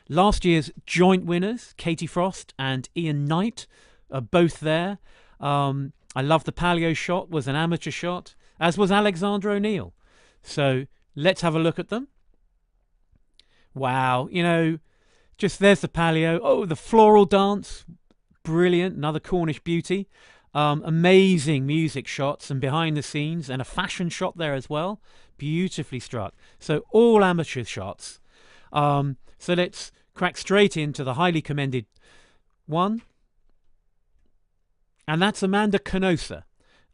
Last year's joint winners, Katie Frost and Ian Knight, are both there. I love the paleo shot, was an amateur shot, as was Alexander O'Neill. So let's have a look at them. Wow, you know, just there's the paleo. Oh, the floral dance. Brilliant. Another Cornish beauty. Amazing music shots and behind the scenes, and a fashion shot there as well. Beautifully struck. So all amateur shots. So let's crack straight into the highly commended one. And that's Amanda Canosa.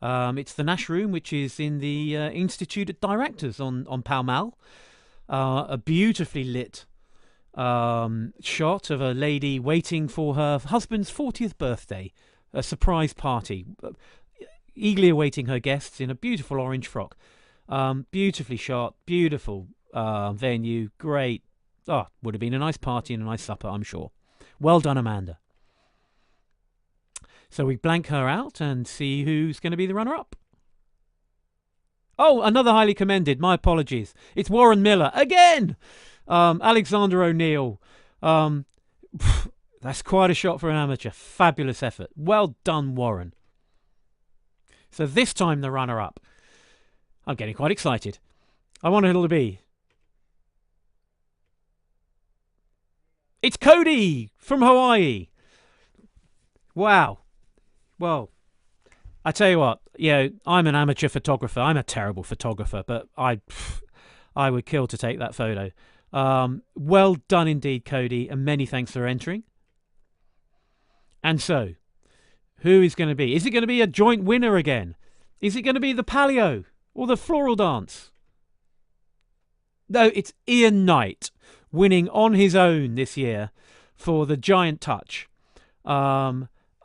It's the Nash Room, which is in the Institute of Directors on Pall Mall. A beautifully lit shot of a lady waiting for her husband's 40th birthday, a surprise party, eagerly awaiting her guests in a beautiful orange frock. Beautifully shot, beautiful venue, great. Oh, would have been a nice party and a nice supper, I'm sure. Well done, Amanda. So we blank her out and see who's going to be the runner-up. Oh, another highly commended. My apologies. It's Warren Miller again. Alexander O'Neill. That's quite a shot for an amateur. Fabulous effort. Well done, Warren. So this time the runner-up. I'm getting quite excited. I want it to be. It's Cody from Hawaii. Wow. Well, I tell you what, I'm an amateur photographer. I'm a terrible photographer, but I would kill to take that photo. Well done indeed, Cody, and many thanks for entering. And so, who is going to be? Is it going to be a joint winner again? Is it going to be the paleo or the floral dance? No, it's Ian Knight winning on his own this year for the Giant Touch.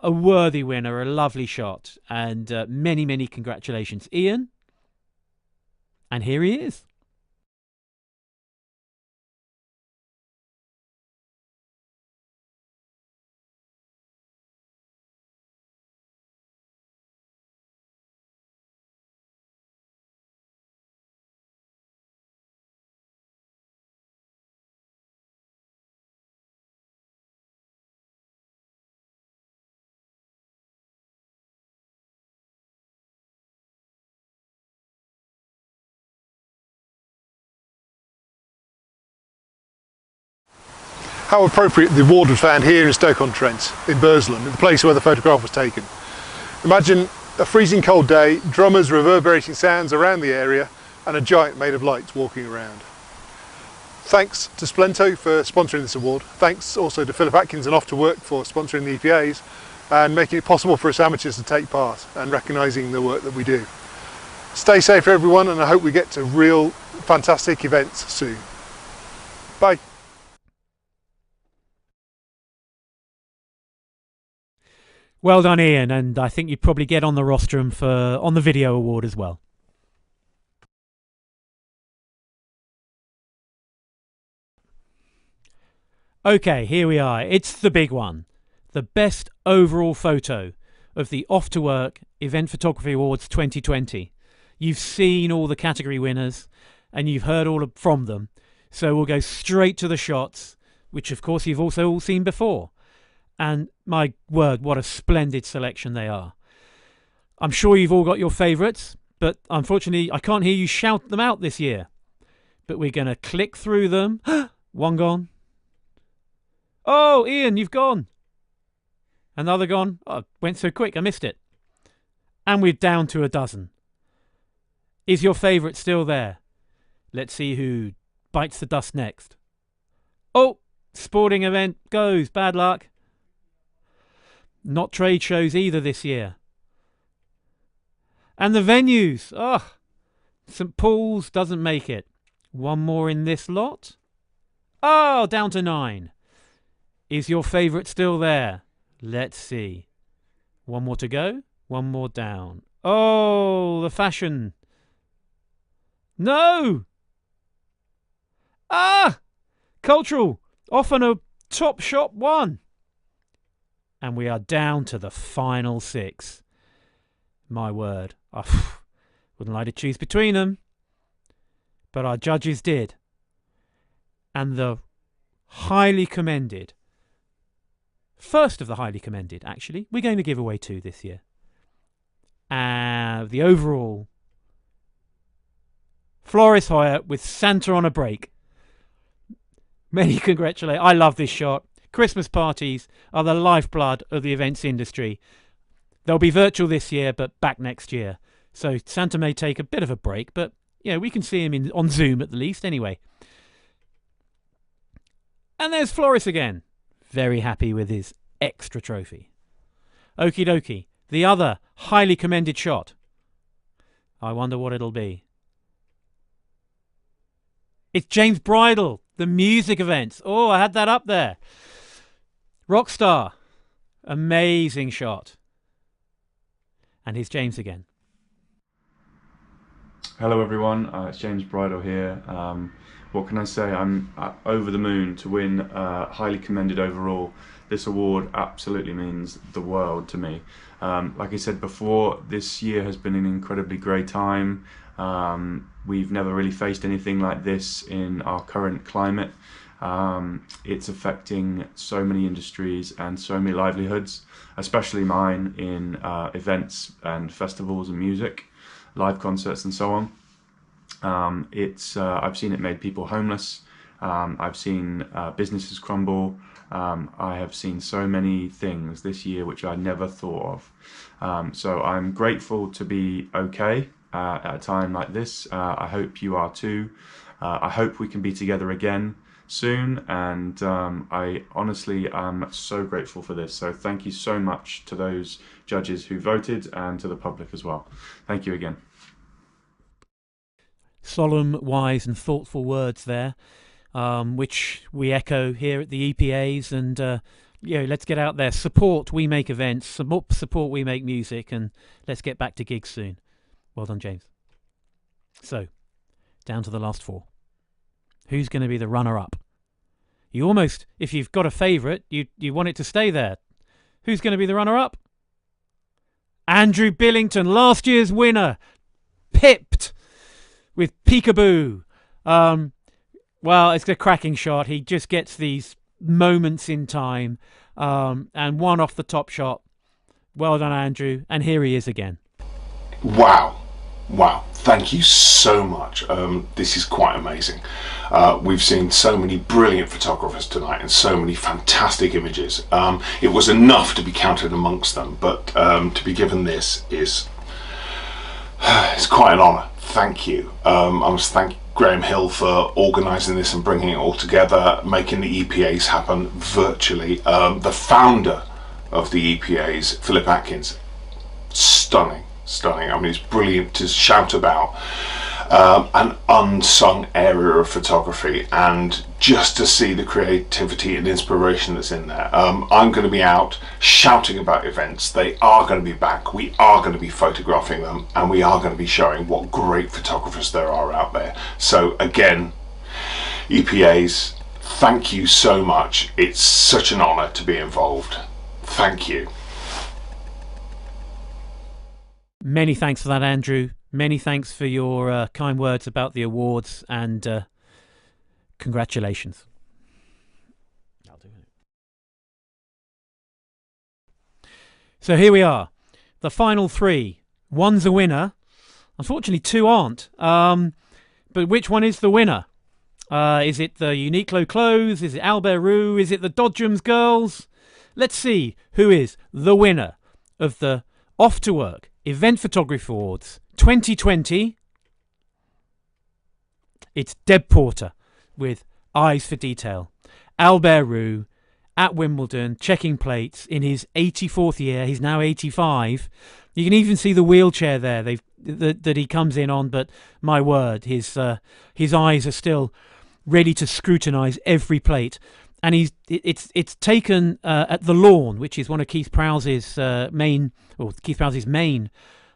A worthy winner, a lovely shot, and many, many congratulations, Ian. And here he is. how appropriate the award was found here in Stoke-on-Trent, in Burslem, the place where the photograph was taken. Imagine a freezing cold day, drummers reverberating sounds around the area, and a giant made of lights walking around. Thanks to Splento for sponsoring this award. Thanks also to Philip Atkins and Off to Work for sponsoring the EPAs and making it possible for us amateurs to take part and recognising the work that we do. Stay safe everyone, and I hope we get to real fantastic events soon. Bye. Well done, Ian, and I think you'd probably get on the rostrum on the video award as well. Okay, here we are. It's the big one. The best overall photo of the Off to Work Event Photography Awards 2020. You've seen all the category winners and you've heard from them. So we'll go straight to the shots, which of course you've also all seen before. And my word, what a splendid selection they are. I'm sure you've all got your favourites, but unfortunately I can't hear you shout them out this year. But we're going to click through them. One gone. Oh, Ian, you've gone. Another gone. Oh, it went so quick, I missed it. And we're down to a dozen. Is your favourite still there? Let's see who bites the dust next. Oh, sporting event goes. Bad luck. Not trade shows either this year. And the venues. Oh, St Paul's doesn't make it. One more in this lot. Oh, down to 9. Is your favourite still there? Let's see. One more to go. One more down. Oh, the fashion. No! Ah! Cultural. Off on a top shot 1. And we are down to the final 6. My word. I wouldn't like to choose between them. But our judges did. And the highly commended, first of the highly commended, actually, we're going to give away 2 this year. The overall, Floris Hoyer with Santa on a break. Many congratulations. I love this shot. Christmas parties are the lifeblood of the events industry. They'll be virtual this year, but back next year. So Santa may take a bit of a break, but we can see him on Zoom at the least anyway. And there's Floris again. Very happy with his extra trophy. Okie dokie. The other highly commended shot. I wonder what it'll be. It's James Bridle, the music events. Oh, I had that up there. Rockstar. Amazing shot. And here's James again. Hello everyone, it's James Bridle here. What can I say? I'm over the moon to win highly commended overall. This award absolutely means the world to me. Like I said before, this year has been an incredibly great time. We've never really faced anything like this in our current climate. It's affecting so many industries and so many livelihoods, especially mine in events and festivals and music, live concerts and so on. I've seen it made people homeless. I've seen businesses crumble. I have seen so many things this year which I never thought of. So I'm grateful to be okay at a time like this. I hope you are too. I hope we can be together again soon, and I honestly am so grateful for this. So thank you so much to those judges who voted and to the public as well. Thank you again. Solemn, wise and thoughtful words there, which we echo here at the EPAs. And let's get out there, support We Make Events, support We Make Music, and let's get back to gigs soon. Well done, James. So, down to the last 4. Who's going to be the runner-up? You almost, if you've got a favourite, you want it to stay there. Who's going to be the runner-up? Andrew Billington, last year's winner, pipped with Peekaboo. Well, it's a cracking shot. He just gets these moments in time, and one off the top shot. Well done, Andrew. And here he is again. Wow. wow, thank you so much. This is quite amazing. We've seen so many brilliant photographers tonight and so many fantastic images. It was enough to be counted amongst them, but to be given this is it's quite an honour. Thank you. I must thank Graham Hill for organising this and bringing it all together, making the EPAs happen virtually. The founder of the EPAs, Philip Atkins, stunning. I mean, it's brilliant to shout about an unsung area of photography, and just to see the creativity and inspiration that's in there. I'm going to be out shouting about events. They are going to be back. We are going to be photographing them, and we are going to be showing what great photographers there are out there. So again, EPAs, thank you so much. It's such an honour to be involved. Thank you. Many thanks for that, Andrew. Many thanks for your kind words about the awards, and congratulations. So here we are, the final three. One's a winner. Unfortunately, two aren't. But which one is the winner? Is it the Uniqlo clothes? Is it Albert Roux? Is it the Dodgems girls? Let's see who is the winner of the Off to Work Event Photography Awards 2020. It's Deb Porter with Eyes for Detail. Albert Roux at Wimbledon, checking plates in his 84th year. He's now 85. You can even see the wheelchair there that he comes in on, but my word, his eyes are still ready to scrutinise every plate. And it's taken at the Lawn, which is one of Keith Prowse's main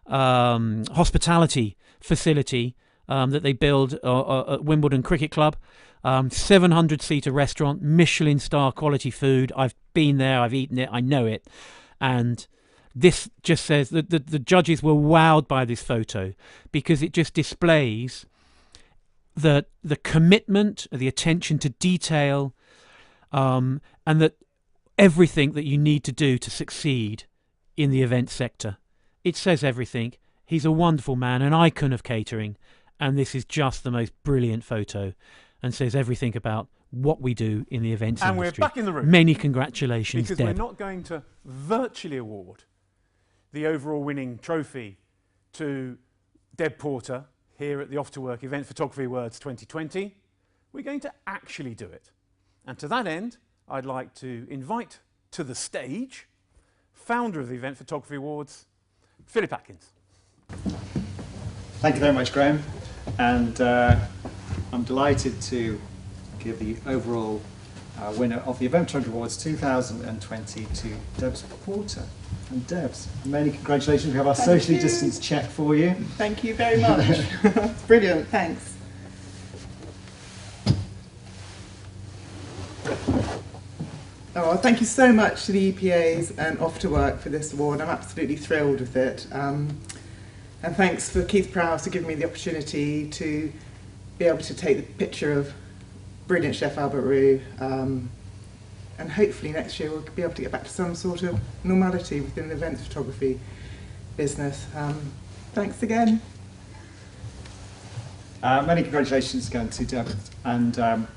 hospitality facility that they build at Wimbledon Cricket Club. 700-seater restaurant, Michelin star quality food. I've been there, I've eaten it, I know it. And this just says that the judges were wowed by this photo because it just displays the commitment, the attention to detail, and that everything that you need to do to succeed in the event sector. It says everything. He's a wonderful man, an icon of catering, and this is just the most brilliant photo and says everything about what we do in the events industry. And we're back in the room. Many congratulations, because Deb. we're not going to virtually award the overall winning trophy to Deb Porter here at the Off to Work Event Photography Awards 2020. We're going to actually do it. And to that end, I'd like to invite to the stage founder of the Event Photography Awards, Philip Atkins. Thank you very much, Graham. And I'm delighted to give the overall winner of the Event Photography Awards 2020 to Deb Porter. And Debs, many congratulations. We have our socially distanced check for you. Thank you very much. Brilliant, thanks. Oh, thank you so much to the EPAs and Off to Work for this award. I'm absolutely thrilled with it. And thanks for Keith Prowse for giving me the opportunity to be able to take the picture of brilliant chef Albert Roux. And hopefully next year we'll be able to get back to some sort of normality within the events photography business. Thanks again. Many congratulations again to Deb. And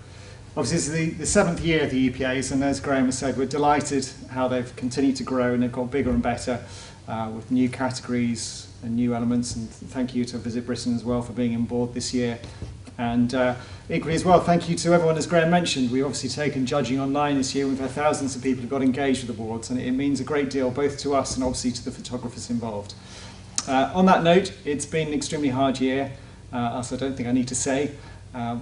obviously this is the seventh year of the EPAs, and as Graham has said, we're delighted how they've continued to grow and they've got bigger and better with new categories and new elements. And thank you to Visit Britain as well for being on board this year. And equally as well, thank you to everyone, as Graham mentioned. We've obviously taken judging online this year. We've had thousands of people who got engaged with the awards, and it means a great deal both to us and obviously to the photographers involved. On that note, it's been an extremely hard year, as I don't think I need to say,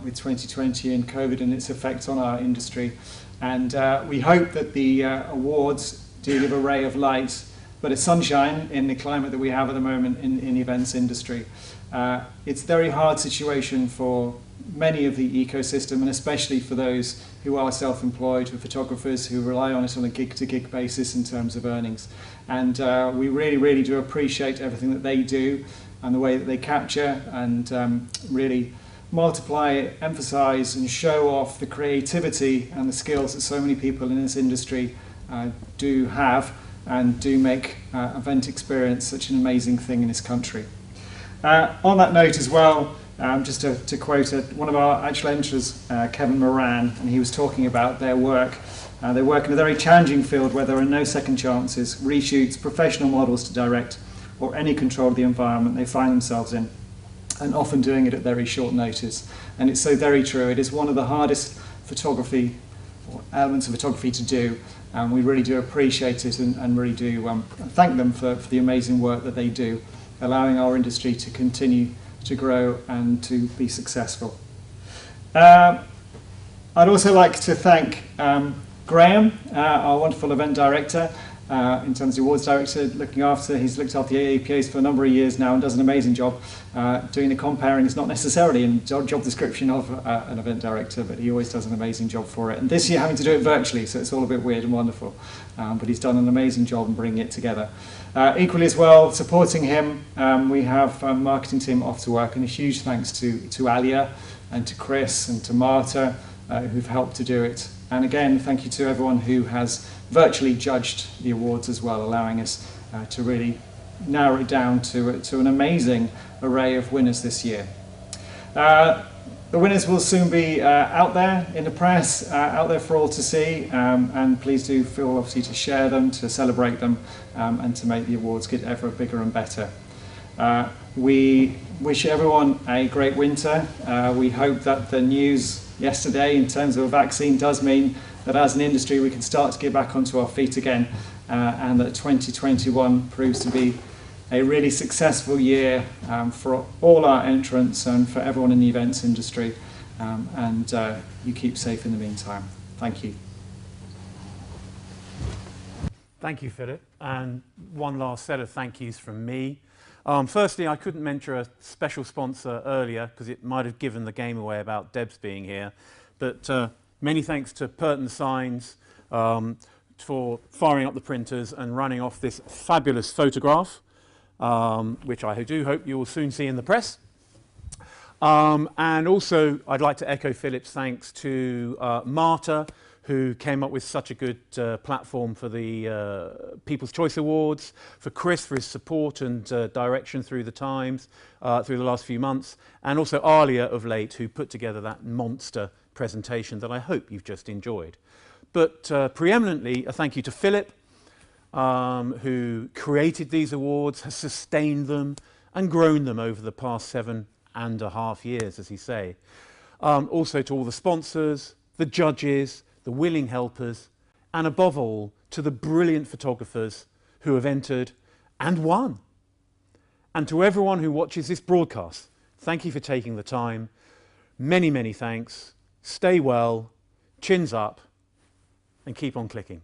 with 2020 and COVID and its effects on our industry. And we hope that the awards do give a ray of light, but a sunshine in the climate that we have at the moment in the events industry. It's a very hard situation for many of the ecosystem, and especially for those who are self-employed, for photographers who rely on it on a gig-to-gig basis in terms of earnings. And we really, really do appreciate everything that they do and the way that they capture and really multiply, emphasize and show off the creativity and the skills that so many people in this industry do have and do make event experience such an amazing thing in this country. On that note as well, just to quote one of our actual enterers, Kevin Moran, and he was talking about their work. They work in a very challenging field where there are no second chances, reshoots, professional models to direct, or any control of the environment they find themselves in, and often doing it at very short notice. And it's so very true. It is one of the hardest photography or elements of photography to do, and we really do appreciate it and really do thank them for the amazing work that they do, allowing our industry to continue to grow and to be successful. I'd also like to thank Graham, our wonderful event director, in terms of the awards director, he's looked after the EPAs for a number of years now and does an amazing job. Doing the comparing is not necessarily in the job description of an event director, but he always does an amazing job for it. And this year having to do it virtually, so it's all a bit weird and wonderful. But he's done an amazing job in bringing it together. Equally as well, supporting him, we have a marketing team Off to Work, and a huge thanks to Alia and to Chris and to Marta, who've helped to do it. And again, thank you to everyone who has virtually judged the awards as well, allowing us to really narrow it down to an amazing array of winners this year. The winners will soon be out there in the press, out there for all to see, and please do feel obviously to share them, to celebrate them, and to make the awards get ever bigger and better. We wish everyone a great winter. We hope that the news yesterday in terms of a vaccine does mean that as an industry we can start to get back onto our feet again, and that 2021 proves to be a really successful year for all our entrants and for everyone in the events industry, and you keep safe in the meantime. Thank you. Thank you, Philip, and one last set of thank yous from me. Firstly, I couldn't mention a special sponsor earlier because it might have given the game away about Debs being here, but many thanks to Purton Signs for firing up the printers and running off this fabulous photograph, which I do hope you will soon see in the press. And also I'd like to echo Philip's thanks to Marta, who came up with such a good platform for the People's Choice Awards, for Chris for his support and direction through the Times, through the last few months, and also Alia of late, who put together that monster presentation that I hope you've just enjoyed. But preeminently, a thank you to Philip, who created these awards, has sustained them and grown them over the past 7.5 years, as he say. Also to all the sponsors, the judges, the willing helpers, and above all, to the brilliant photographers who have entered and won. And to everyone who watches this broadcast, thank you for taking the time. Many, many thanks. Stay well, chins up, and keep on clicking.